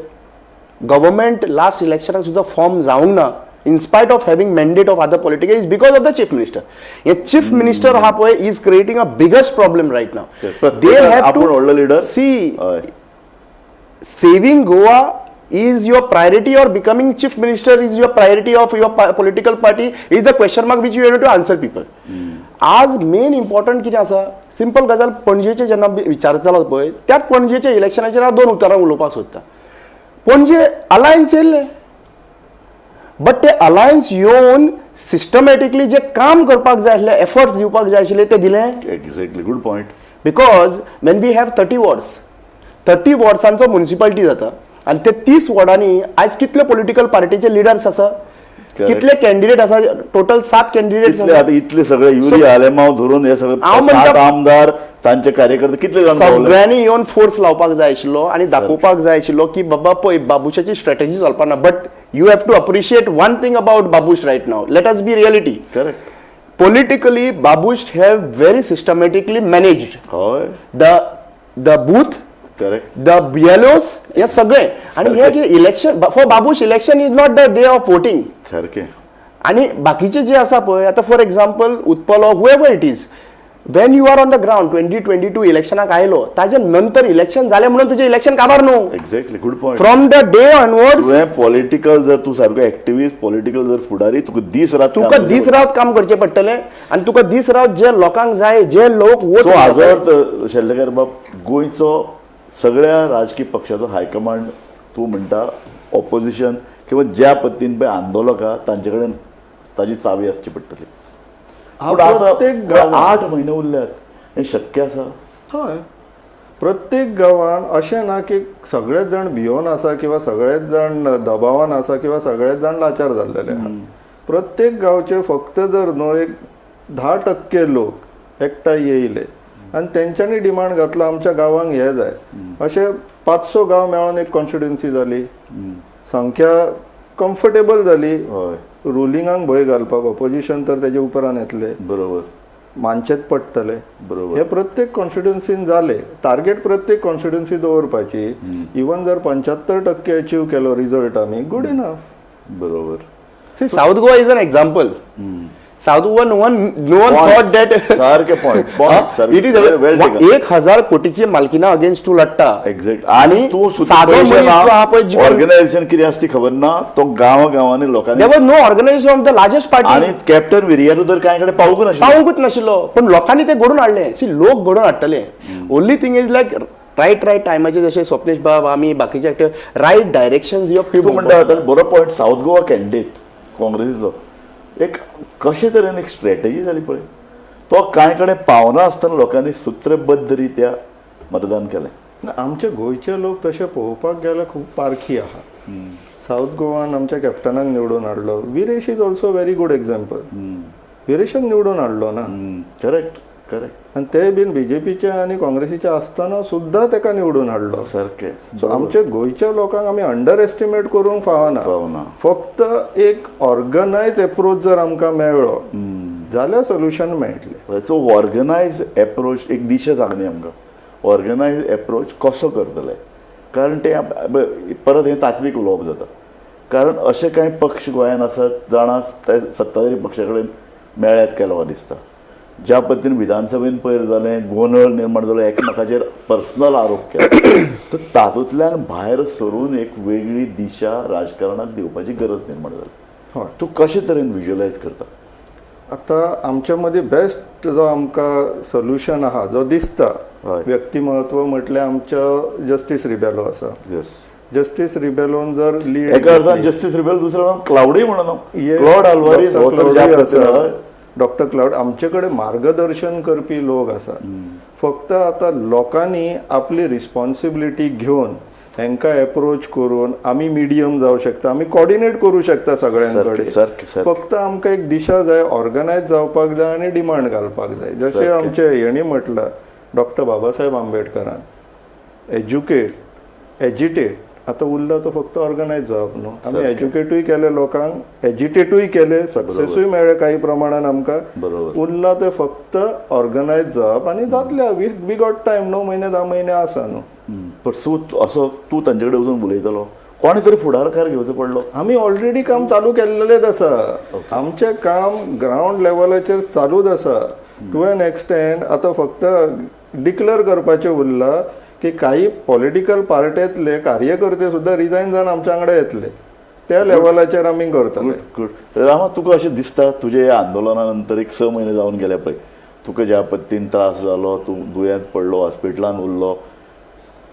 गव्हर्मेंट लास्ट इलेक्शनाक सुद्दां फॉर्म जावंक ना in spite of having mandate of other political is because of the chief minister. A chief minister ha poy is creating a biggest problem right now. They have to leader see saving Goa is your priority or becoming chief minister is your priority of your political party is the question mark which you have to answer people. आज main important कितें आसा, simple गजाल, पणजेचे जेन्ना विचारतालो पळय त्याच पणजेच्या इलेक्शनाचेर हांव 2 उतरां उलोवपाक सोदता. पणजे अलायन्स येयल्ले, बट ते अलायन्स येवन सिस्टमॅटिकली जे काम करपाक जाय आसले, एफर्ट्स दिवपाक जाय आशिल्ले ते दिले. Exactly, good point. Because when we have 30 wards, 30 वॉर्ड्सांचो म्युनिसिपालिटी जाता आनी ते 30 वॉर्डांनी आयज कितले पॉलिटिकल पार्टीचे लिडर्स आसा, कितले कॅन्डिडेट आसा, टोटल 7 कॅन्डिडेट आता इतले सगळे युरिया आलेमाव धरून हे सगळे 7 आमदार, तांचे कार्यकर्ते कितले जाण सगळ्यांनी येवन फोर्स लावपाक जाय आशिल्लो आनी दाखोवपाक जाय आशिल्लो की बाबा पळय, बाबुशाची स्ट्रॅटेजी चलपाना. But you have to appreciate one thing about Babush right now. Let us be reality. Correct. Politically, Babush have very systematically managed हय. the booth, correct. the BLOs, हे सगळे. आणि हे की election for Babush election is not the day of voting. सारखे. आणि बाकीचे जे आसा पळय, आता for example Utpal or whoever it is, when you are on the ground 2022 इलेक्शनाक आयलो, ताजे नंतर इलेक्शन जाले म्हणून तुझे इलेक्शन काबार न्हू. Exactly, good point. From the day onwards political जर तू सारको एक्टिव्हिस्ट, पॉलिटिकल जर फुडारी, तुका दीस रात काम करचे पडटले आणि तुका दीस रात जे लोकांक जाय, जे लोक वोट. सो हाजो अर्थ शेल्लेकर बाब, गोंयचो सगळ्या राजकीय पक्षाचो हायकमांड तूं म्हणटा ऑपोजिशन किंवा ज्या पद्दतीन पळय आंदोलक आहा तांचे कडेन ताची चावी आसची पडटली. प्रत्येक 8 म्हयने उरल्यात, हें शक्य आसा? हय, प्रत्येक गांवान अशें ना की सगळेच जाण भियोन आसा किंवा सगळेच जाण दबावान आसा किंवा सगळेच जाण लाचार जाल्लेले आहा. प्रत्येक गांवचे फक्त जर न्हू एक 10% लोक एकठांय येयले आनी तेंच्यांनी डिमांड घातला आमच्या गांवांक हे जाय, अशे 500 गांव मेळोन एक कॉन्स्टिट्युएन्सी जाली, संख्या कम्फर्टेबल जाली. रुलिंगांक भंय घालपाक ऑपोजिशन तर तेजे उपरांत येतले, बरोबर, मानचेच पडटले. बरोबर. हे प्रत्येक कॉन्स्टिट्युएन्सीन जाले. टार्गेट प्रत्येक कॉन्स्टिट्युएन्सी दवरपाची. इवन जर 75% अचीव केलो रिजल्ट आमी, गुड इनफ. बरोबर. South Goa is an example. South Goa no one thought that सारखे पॉइंट it is 1000 कोटीची मालकीना अगेन्स्ट टू लढता. एक्झॅक्ट. आणि तू ऑर्गनायझेशन कितें आसता खबर ना, तो गांवांनी लोकांनी there was no organization of the largest party. आणि कॅप्टन विरियाटू तर कांय कडेन पावूंकूच नाशिल्लो, पण लोकांनी ते घडून हाडले. सी, लोक घडून हाडटले. Only thing is like right टायमाचेर जशे स्वप्नेश बाब आमी बाकीचे एक्टर रायट डायरेक्शन दिवप. तूं म्हणटा बरो पॉयंट. साऊथ गोवा कॅन्डिडेट काँग्रेसीचो एक कशे तरेन एक स्ट्रॅटेजी जाली पळय, तो कांय कडेन पावना आसतना लोकांनी सूत्रबद्ध रित्या मतदान केलें. आमचे गोंयचे लोक तशे पळोवपाक गेल्यार खूब पारखी आहा. साऊथ गोवान आमच्या कॅप्टनाक निवडून हाडलो. Viresh is also very good example. विरेशन निवडून हाडलो ना करेक्ट करेक्ट आणि ते बीन बीजेपीचे आणि काँग्रेसीचे असताना सुद्धा ताका निवडून हाडलो. सारके सो आमच्या गोंयच्या लोकांक आमी अंडर एस्टिमेट करूंक फावना. पावना. फक्त एक ऑर्गनायज एप्रोच जर आमकां मेळ्ळो जाल्यार सोल्युशन मेळटलें. सो ऑर्गनायज एप्रोच एक दिशा सांगली आमकां. ऑर्गनायज एप्रोच कसो करतले, कारण ते परत हे तात्वीक उलोवप जाता. कारण असे कांय पक्ष गोंयांत आसात जाणा सत्ताधारी पक्षा कडेन मेळ्यात केलो दिसता. ज्या पद्दतीन विधानसभेन पयर जालें, गोंधळ निर्माण जालो, एकामेकाचेर पर्सनल आरोप केले, तर तातूंतल्यान भायर सरून एक वेगळी दिशा राजकारणाक दिवपाची गरज निर्माण जाली. हय. तूं कशे तरेन विज्युअलायज करता? आतां आमच्या मदीं बेस्ट जो आमकां सोल्युशन आहा जो दिसता हय. व्यक्तिमत्व म्हटल्यार आमच्या जस्टीस रिबेलो आसा. येस. जस्टीस रिबेलोन जर लीड एका अर्थान जस्टीस रिबेल, दुसऱ्या अर्थान क्लाउडय म्हणून Yes. क्लॉड आल्वारीज हो तर ज्या पद्दतीन डॉक्टर क्लाउड आमचे कडेन मार्गदर्शन करपी लोक आसा. फक्त आतां लोकांनी आपली रिस्पॉन्सिबिलिटी घेवन हेंकां एप्रोच करून आमी मिडियम जावं शकता, आमी कॉर्डिनेट करूं शकता सगळ्यां सारकें. फक्त आमकां एक दिशा जाय, ऑर्गनायज जावपाक जाय आनी डिमांड घालपाक जाय. जशें आमचे हेणी म्हटलां डॉक्टर बाबासाहेब आंबेडकरान एज्युकेट एजिटेट, आतां उरला तो फक्त ऑर्गनायज जावप न्हू. आमी एज्युकेटूय केले लोकांक, एजिटेटूय केले, सक्सेसूय मेळ्ळे काही प्रमाणान आमकां. बरोबर. उरला ते फक्त ऑर्गनायज जावप आनी जातले. वी गॉट टायम, 9 महिने 10 महिने आसा न्हू. पण असो तूं तांचे कडेन वचून उलयतलो, कोणी तरी फुडारकार घेवचो पडलो? आमी ऑलरेडी काम चालू केल्लेलेच आसा. आमचें काम ग्रावंड लेवलाचेर चालूच आसा टू एन एक्सटेंट. आतां फक्त डिक्लेअर करपाचें उरलां की काही पॉलिटिकल पार्ट्यांतले कार्यकर्ते सुद्धा रिजायन जावन आमच्या वांगडा येतले. त्या लेवलाचेर आमी करतले. गुड. रामा, तुका अशें दिसता तुजे ह्या आंदोलना नंतर एक 6 महिने जावन गेले पळय, तुका ज्या पद्दतीन त्रास जालो, तूं दुयेंत पडलो, हॉस्पिटलान उरलो,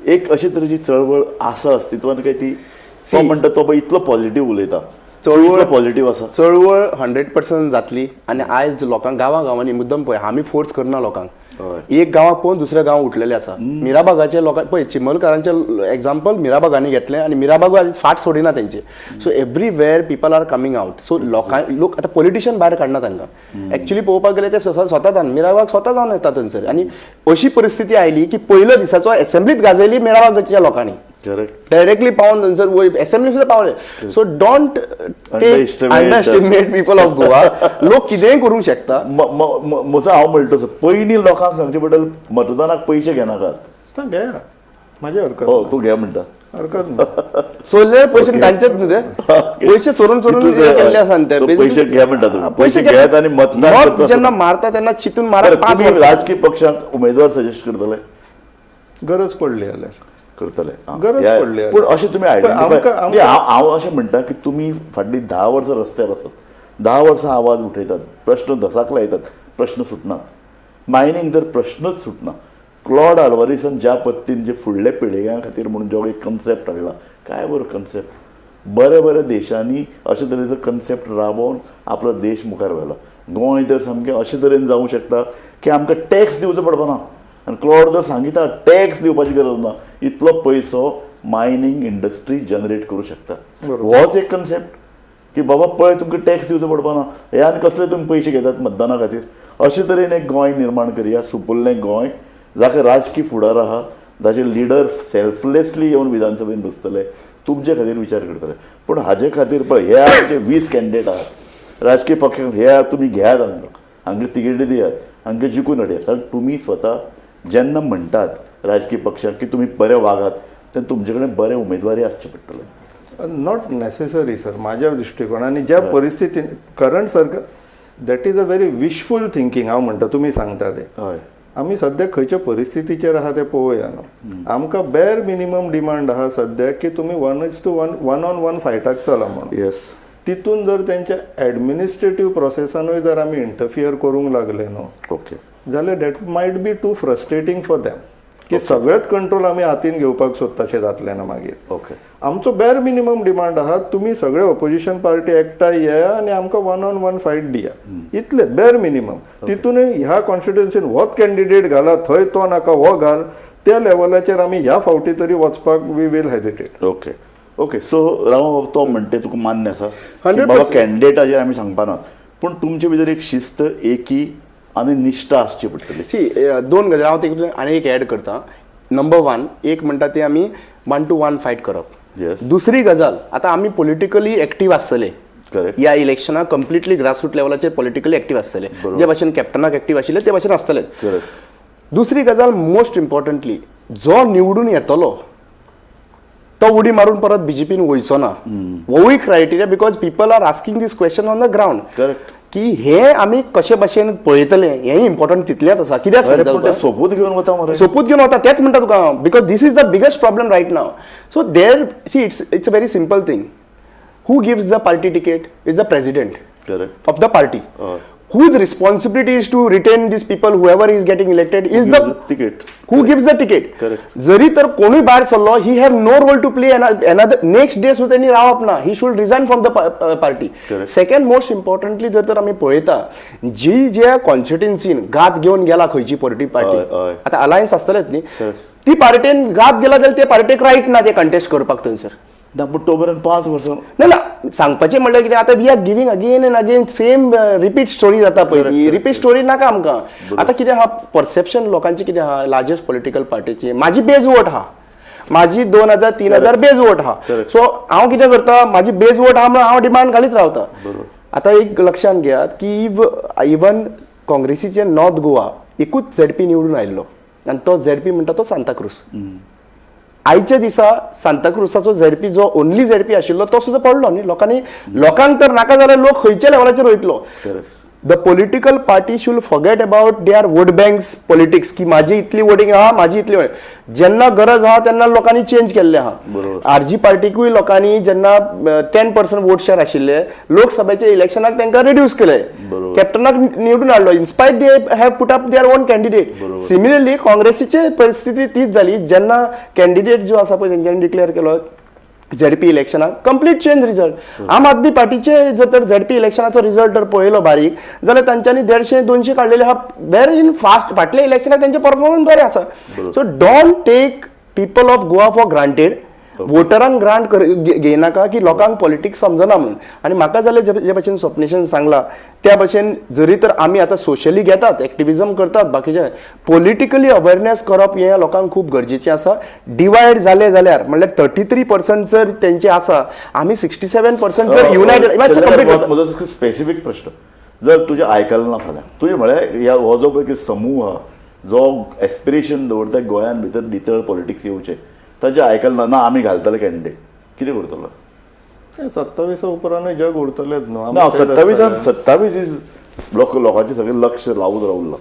एक अशे तरेची चळवळ आसा अस्तित्वान काय ती? तो म्हणटा तो पळय इतलो पॉझिटिव्ह उलयता, चळवळ पॉझिटिव्ह आसा. चळवळ 100% जातली. आणि आयज लोकांक गांवांनी मुद्दम पळय, आमी फोर्स करना लोकांक. एक गांवाक पळोवन दुसऱ्या गांव उठलेले आसा. मिराबागाचे लोकां पळय, चिमलकारांचे एक्झाम्पल मिराबागांनी घेतलें आनी मिराबाग आयज फाट सोडिना तेंचे. So everywhere people are coming out. So लोक आतां पॉलिटिशियन भायर काडना तांकां. एक्चुअली पळोवपाक गेले ते स्वता जावन मिराबाग स्वता जावन येता थंयसर. आनी अशी परिस्थिती आयली की पयल्या दिसाचो असेंब्लीत गाजयली मिराबागाच्या लोकांनी. करेक्ट. डायरेक्टली पावन थंयसर असेंब्ली सुद्धा पावले. So don't underestimate people of Goa. लोक कितेंय करूंक शकता. म्हजो हांव म्हणटा तसो, पयलीं लोकांक सांगचे पडटलें मतदानाक पयशे घेनाकात. घे, म्हाजी हरकत हो, तूं घे म्हणटा. हरकत ना. चोरले पयशे तांचेच न्हू ते. पयशे चोरून केल्ले आसा ते. पयशे घे म्हणटा तूं. पयशे घेत आनी मतदान जेन्ना मारता तेन्ना चिंतून मारता. 5 तुम्ही राजकीय पक्षांक उमेदवार सजेस्ट करतले? गरज पडली जाल्यार करतले. गरज पडली. पूण अशें तुमी आयडेंटिफाय, हांव अशें म्हणटा की तुमी फाटलीं 10 वर्सां रस्त्यार आसात, 10 वर्सां आवाज उठयतात, प्रश्न धसाक लायतात, प्रश्न सुटनात. मायनींग तर प्रश्नच सुटना. क्लॉड आल्वारीसान ज्या पद्दतीन जे फुडल्या पिळग्यां खातीर म्हणून जो एक कन्सेप्ट हाडला, काय बरो कन्सेप्ट. बऱ्या देशांनी अशे तरेचो कन्सेप्ट राबोवन आपलो देश मुखार व्हेला. गोंय तर सामकें अशे तरेन जावंक शकता की आमकां टॅक्स दिवचो पडपाना. आनी क्लॉड जर सांगिता टॅक्स दिवपाची गरज ना, इतलो पयसो मायनींग इंडस्ट्री जनरेट करू शकता. होच एक कन्सेप्ट की बाबा पळय तुमकां टॅक्स दिवचो पडपाना, हे आनी कसले तुमी पयशे घेतात मतदाना खातीर. अशे तरेन एक गोंय निर्माण करया, सुपुल्लें गोंय, जाका राजकीय फुडार आहा, जाचे लिडर सेल्फलेसली येवन विधानसभेन बसतले, तुमचे खातीर विचार करतले. पूण हाजे खातीर पळय हे आमचे 20 कॅन्डिडेट आहात राजकीय पक्षांक, हे तुमी घेयात हांगा तिकेटी दियात, हांकां जिखून हाडयात. कारण तुमी स्वता जेन्ना म्हणटात राजकीय पक्षांक की तुमी बरे वागात, तेन्ना तुमचे कडेन बरे उमेदवारी आसचे पडटले. नॉट नेसेसरी सर, माझ्या दृष्टिकोनान ज्या परिस्थितीन करंट सरकार, that is a very wishful thinking. हांव म्हणटा तुमी सांगता ते. हय. आमी सद्या खंयच्या परिस्थितीचेर आहा ते पळोवया न्हू. आमकां बेर मिनिमम डिमांड आहा सद्या की तुमी 1:1 1-on-1 फायटाक चला म्हणून. येस. तितून जर तेंच्या एडमिनिस्ट्रेटीव प्रोसेसानूय जर आमी इंटरफियर करूंक लागले न्हू, ओके, जाल्यार that might be too frustrating for them. की सगळेच कंट्रोल आमी हातीन घेवपाक सोदताशें जातलें ना मागीर. ओके. आमचो बेर मिनिमम डिमांड आहा, तुमी सगळे ऑपोजिशन पार्टी एकठांय येया आनी आमकां 1-on-1 फायट दिया. इतलें बेर मिनिमम. तितूनय ह्या कॉन्स्टिट्युएन्सीन होच कॅन्डिडेट घाला, थंय तो नाका हो घाल, त्या लेवलाचेर आमी ह्या फावटी तरी वचपाक we will hesitate. Okay. Okay. So राव तो म्हणटे तुका मान्य आसा 100%. बाबा कॅन्डिडेटाचेर आमी सांगपाना, पूण तुमचे भितर एक शिस्त एकी आनी निश्ठा आसची पडटली. दोन गजाली हांव तितून आनी एक ऍड करता. नंबर 1 एक म्हणटा ते आमी 1 to 1 फायट करप. Yes. दुसरी गजाल आता आमी पॉलिटिकली एक्टिव्ह आसतले Correct. या इलेक्शनाक कंप्लिटली ग्रासरूट लेवलाचेर पॉलिटिकली एक्टिव्ह आसतले, जे भाशेन कॅप्टनाक एक्टिव्ह आशिल्ले ते भाशेन आसतले. Correct. दुसरी गजाल मोस्ट इम्पॉर्टंटली, जो निवडून येतलो तो उडी मारून परत बीजेपीन वयचो ना. वोय criteria, because people are asking this question on the ground Correct. की हे आमी कशे भाशेन पळयतले, हेय इम्पॉर्टंट तितलेंच आसा. कित्याक अरे सांगता पूण ते तुका? सोपूत घेवन वता मरे. सोपूत घेवन वता तेच म्हणटा तुका, because this is the biggest problem right now. So there see it's a very simple thing. Who gives the party ticket is the president Correct. of the party. Whose responsibility is to retain these people, whoever is getting elected, is the ticket. who gives the ticket. Correct. जरी तर कोणी भायर सरलो, he have no role to play another next day सुद्धा त्यांनी रावप ना. He should resign from the party. Correct. Second most importantly जर तर आम्ही पळयता जी ज्या कॉन्स्टिट्युन्सीन गात घेऊन गेला खंयची पॉलिटिकल हय, पार्टी, हय. आता अलायन्स आसतलेच न्ही, Correct. ती पार्टीन गात गेला जाल्यार त्या पार्टीक रायट ना ते कंटेस्ट करपाक थंयसर. ना पूण तो मेरेन 5 वर्सां ना ना सांगपाचें म्हणल्यार कितें, आतां we are giving again and again same repeat story जाता पळय. रिपीट स्टोरी नाका आमकां. आतां कितें आहा, परसेप्शन लोकांची कितें आहा, लार्जस्ट पॉलिटिकल पार्टीची म्हाजी बेज वोट आहा, माझी 2000 3000 बेज वोट आहा. Correct. सो हांव कितें करता, माझी बेज वोट आहा म्हणून हांव डिमांड घालीत रावता. आतां एक लक्षांत घेयात की इवन काँग्रेसीचे नॉर्थ गोवा एकूच झेडपी निवडून आयिल्लो, आनी तो झेडपी म्हणटा तो सांताक्रूज. आयच्या दिसा सांताक्रूजाचो झेडपी जो ओनली झेडपी आशिल्लो तो सुद्धा पडलो न्ही. लोकांक तर नाका जाल्यार लोक खंयच्या लेवलाचेर वयतलो. The political party should forget about their vote banks politics, की माझी इतली वोटिंग आहा, माझी इतली जेन्ना गरज आहा तेन्ना लोकांनी चेंज केल्ले आहा. आरजी पार्टीकूय लोकांनी जेन्ना 10% वोट शेअर आशिल्ले, लोकसभेच्या इलेक्शनाक तांकां रिड्यूस केले, कॅप्टनाक निवडून हाडलो, in spite they have put up their own candidate. Similarly काँग्रेसीची परिस्थिती तीच झाली. जेन्ना कॅन्डिडेट जो आसा पळय तेंच्यांनी डिक्लेअर केलो झेडपी इलेक्शनाक, कंप्लीट चेंज रिजल्ट. आम आदमी पार्टीचे जर तर झेडपी इलेक्शनाचो रिजल्ट जर पळयलो बारीक जाल्यार तांच्यांनी 150-200 काडलेले आहा. व्हेरी इन फास्ट फाटल्या इलेक्शनाक तांचे परफॉर्मन्स बरे आसा. So don't take people of Goa for granted. वोटरांक ग्रांट घेयनाका की लोकांक पॉलिटिक्स समजना म्हणून. आनी म्हाका जाल्यार जे भाशेन स्वप्नेशन सांगला त्या भाशेन जरी तर आमी आतां सोशली घेतात, एक्टिविजम करतात, बाकीचे पॉलिटिकली अवेअरनेस करप हें लोकांक खूब गरजेचें आसा. डिवायड जाले जाल्यार म्हणल्यार 33% जर तेंचे आसा, आमी 67% जर युनायटेड. म्हजो स्पेसिफीक प्रश्न, जर तुजें आयकलें ना फाल्यां, तुजें म्हळ्यार हो जो पळय समूह आहा जो एस्पिरेशन दवरता गोंयान भितर नितळ पॉलिटिक्स येवचें, ताजें आयकलें ना आमी घालतले कॅन्डिडेट, कितें करतलो? 27 उपरांत जग उरतलेच न्हू. ना 27 इज लोकांचे सगळें लक्ष लावून रावला.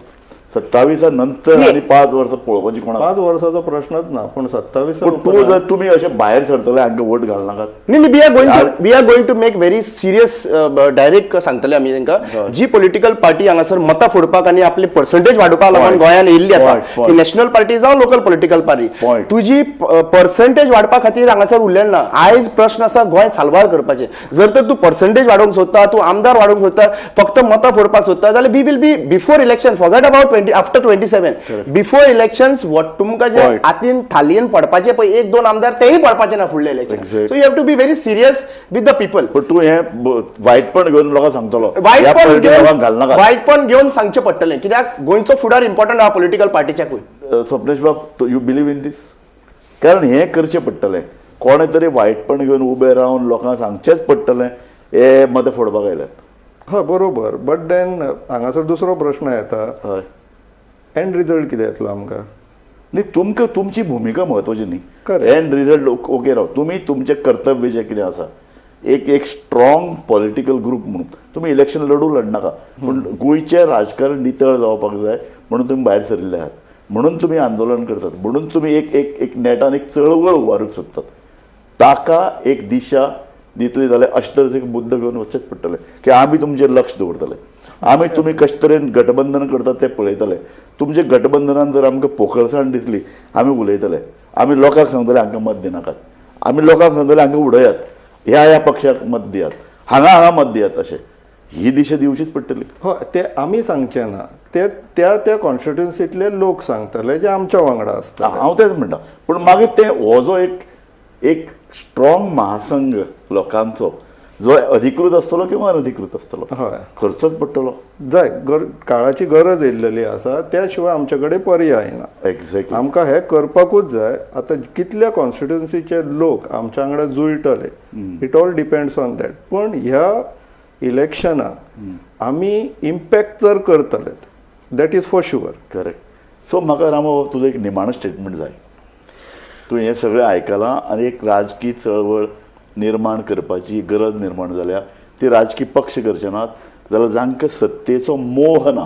27 नंतर आनी 5 वर्सां पळोवपाची कोणाक? 5 वर्साचो प्रश्नच ना, पण 27 पूण तूं जर तुमी अशे भायर सरतले हांकां वोट घालनाकात. न्ही, we are going to make very serious direct सांगतले आमी तांकां, जी पॉलिटिकल पार्टी हांगासर मतां फोडपाक आनी आपली पर्संटेज वाडोवपाक लागून गोंयान येयल्ली आसा, की नॅशनल पार्टी जावं लोकल पॉलिटिकल पार्टी, तुजी पर्संटेज वाडपा खातीर हांगासर उरलेलें ना. आयज प्रश्न आसा गोंय साल्वार करपाचें. जर तर तूं पर्संटेज वाडोवंक सोदता, तूं आमदार वाडोवंक सोदता, फक्त मतां फोडपाक सोदता जाल्यार we will be before election forget about after 27 before elections तुमकां जे हातीन थालयेन पडपाचे पळय 1-2 आमदार तेही पडपाचे ना फुडले election. So you have to be very serious with the people. पण तू हे वायटपण घेवन लोकांक सांगतलो, वायटपण घेवन सांगचें पडटलें, कित्याक गोंयचो फुडार इम्पॉर्टंट आहा पॉलिटिकल पार्टीच्याकूय. स्वप्नेश बाब, यू बिलीव इन दीस? कारण हें करचें पडटलें, कोणे तरी वायटपण घेवन उबें रावन लोकांक सांगचेंच पडटलें हे मतां फोडपाक आयल्यात. हय बरोबर, बट देन हांगासर दुसरो प्रश्न येता, हय एंड रिजल्ट कितें येतलो आमकां? न्ही, तुमकां तुमची भुमिका म्हत्वाची न्ही. Correct. एंड रिजल्ट ओके राव, तुमी तुमचें कर्तव्य जें कितें आसा, एक स्ट्रॉंग पॉलिटिकल ग्रूप म्हणून तुमी इलेक्शन लडनाका, पूण गोंयचें राजकारण नितळ जावपाक जाय म्हणून तुमी भायर सरिल्ले आहात, म्हणून तुमी आंदोलन करतात, म्हणून तुमी एक नेटान एक चळवळ उबारूंक सोदतात. ताका एक दिशा दितली जाल्यार अशें तरेचे मुद्दे घेवन वचचेच पडटले की आमी तुमचेर लक्ष दवरतले. आमी तुमी कशे तरेन गठबंधन करतात ते पळयतले. तुमचे गठबंधनान जर आमकां पोखळसाण दिसली आमी उलयतले, आमी लोकांक सांगतले हांकां मत दिनाकात, आमी लोकांक सांगतले हांकां उडयात, ह्या पक्षाक मत दियात, हांगा मत दियात, अशें ही दिशा दिवचीच पडटली. हय, ते आमी सांगचे ना, ते त्या कॉन्स्टिट्युन्सींतले लोक सांगतले जे आमच्या वांगडा आसता. हांव तेच म्हणटा, पूण मागीर ते हो जो एक स्ट्रॉंग महासंघ लोकांचो जो अधिकृत आसतलो किंवा अनधिकृत आसतलो हय खर्चच पडटलो. जाय काळाची गरज येयलेली आसा त्या शिवाय आमचे कडेन पर्याय ना. एक्झॅक्टली. आमकां हे करपाकूच जाय. आतां कितल्या कॉन्स्टिट्युन्सीचे लोक आमच्या वांगडा जुळटले it all depends on that. पण ह्या इलेक्शनाक आमी इम्पॅक्ट जर करतलेत that is for sure. Correct. So म्हाका रामो तुजो एक निमाणो स्टेटमेंट जाय. तूं हें सगळें आयकलां आनी एक राजकीय चळवळ निर्माण करपाची गरज निर्माण जाल्या. ती राजकीय पक्ष करचे नात जाल्यार जांकां सत्तेचो मोह ना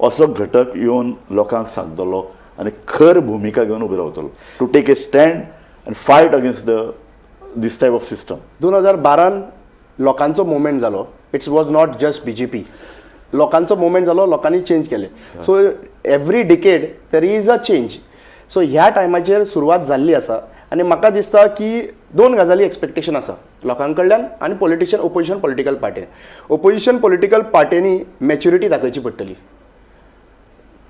असो घटक येवन लोकांक सांगतलो आनी खर भुमिका घेवन उबो रावतलो to take a stand and fight against this type of system. 2012 लोकांचो मुवमेंट जालो. It's was not just BJP. लोकांचो मुवमेंट जालो, लोकांनी चेंज केले. So every decade there is a change. So ह्या टायमाचेर सुरवात जाल्ली आसा आनी म्हाका दिसता की दोन गजाली एक्सपेक्टेशन आसा लोकां कडल्यान आनी opposition political party. Opposition political पार्टीनी मॅच्युरिटी दाखोवची पडटली.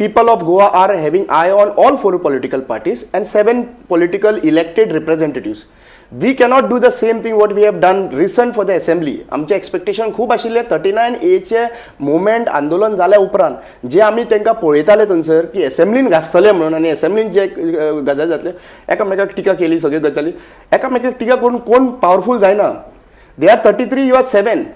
People of Goa are having eye on all 4 political parties and 7 political elected representatives. We cannot do the same thing what we have done recent for the assembly. आमचे expectation खूब आशिल्ले 39A चे movement आंदोलन जाल्या उपरांत जे आमी तांकां पळयताले थंयसर की असेंब्लीन घासतले म्हणून आनी असेंब्लीन जे गजाल जातले एकामेकाक टिका केली सगळ्यो गजाली. एकामेकाक टिका करून कोण पावरफूल जायना. They are 33, you are 7.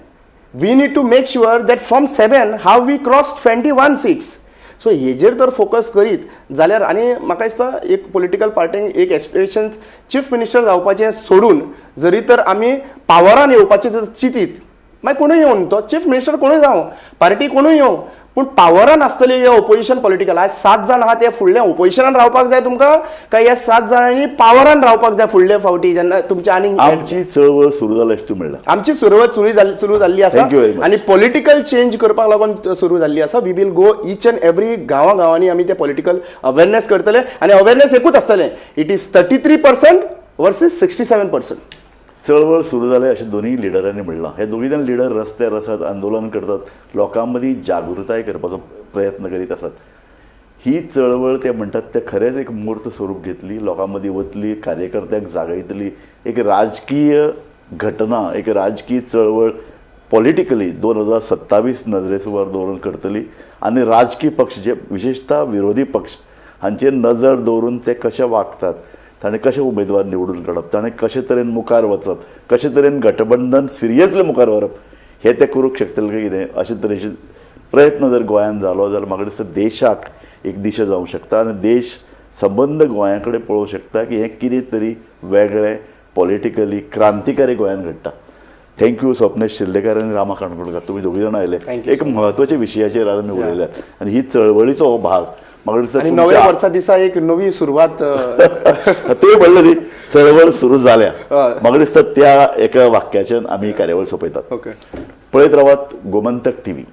We need to make sure that from 7 how we cross 21 seats. So हेजेर तर फोकस करीत जाल्यार आनी म्हाका दिसता एक पॉलिटिकल पार्टींक एक एस्पिरेशन चीफ मिनिस्टर जावपाचें सोडून जरी तर आमी पावरान येवपाचें जर चिंतीत मागीर कोणूय येवन तो चीफ मिनिस्टर कोणूय जावं पार्टी कोणूय येवं पूण पावरान आसतली हे ओपोजिशन पॉलिटिकल. आज 7 जाण आहा ते फुडले ओपोजिशनान रावपाक जाय तुमकां काय ह्या 7 जाणांनी पावरान रावपाक जाय फुडले फावटी जेन्ना तुमचे आनी आमची चळवळ सुरू जाल्या अशें तूं म्हणलां. आमची सुरवात सुरू जाल्ली आसा Thank you very much. आनी पॉलिटिकल चेंज करपाक लागून सुरू जाल्ली आसा. We will go each and every गांवांनी आमी ते पॉलिटिकल अवेरनेस करतले आनी अवेरनेस एकूच आसतलें इट इज 33% वर्सीस 67%. चळवळ सुरू जाले अशें दोनूय लिडरांनी म्हणलां. हे दोगूय जाण लिडर रस्त्यार आसात, आंदोलन करतात, लोकां मदीं जागृताय करपाचो प्रयत्न करीत आसात. ही चळवळ ते म्हणटात ते खरेंच एक मूर्त स्वरूप घेतली, लोकां मदीं वतली, कार्यकर्त्यांक जागयतली, एक राजकीय घटना, एक राजकीय चळवळ पॉलिटिकली 2027 नजरे सुवार दवरून करतली आनी राजकीय पक्ष जे विशेषतः विरोधी पक्ष हांचेर नजर दवरून ते कशे वागतात, ताणें कशे उमेदवार निवडून काडप, ताणें कशे तरेन मुखार वचप, कशे तरेन गठबंधन सिरियसली मुखार व्हरप हे ते करूंक शकतले काय कितें अशे तरेचे प्रयत्न जर गोंयांत जालो जाल्यार म्हाका दिसता देशाक एक दिशा जावंक शकता आनी देश संबंद गोंया कडेन पळोवंक शकता की हें कितें तरी वेगळें पॉलिटिकली क्रांतिकारी गोंयांत घडटा. थँक्यू स्वप्नेश शिर्लेकर आनी रामा काणकोणकार, तुमी दोगूय जाण आयले. एक म्हत्वाच्या विशयाचेर आज आमी उलयल्यात आनी ही चळवळीचो हो भाग म्हाका दिसता आनी नव्या वर्सा दिसा एक नवी सुरवात तुवें म्हणलें न्ही चळवळ सुरू जाल्या. म्हाका दिसता त्या एका वाक्याच्यान आमी ही कार्यावळ सोंपयतात. ओके पळयत रावात गोमंतक TV.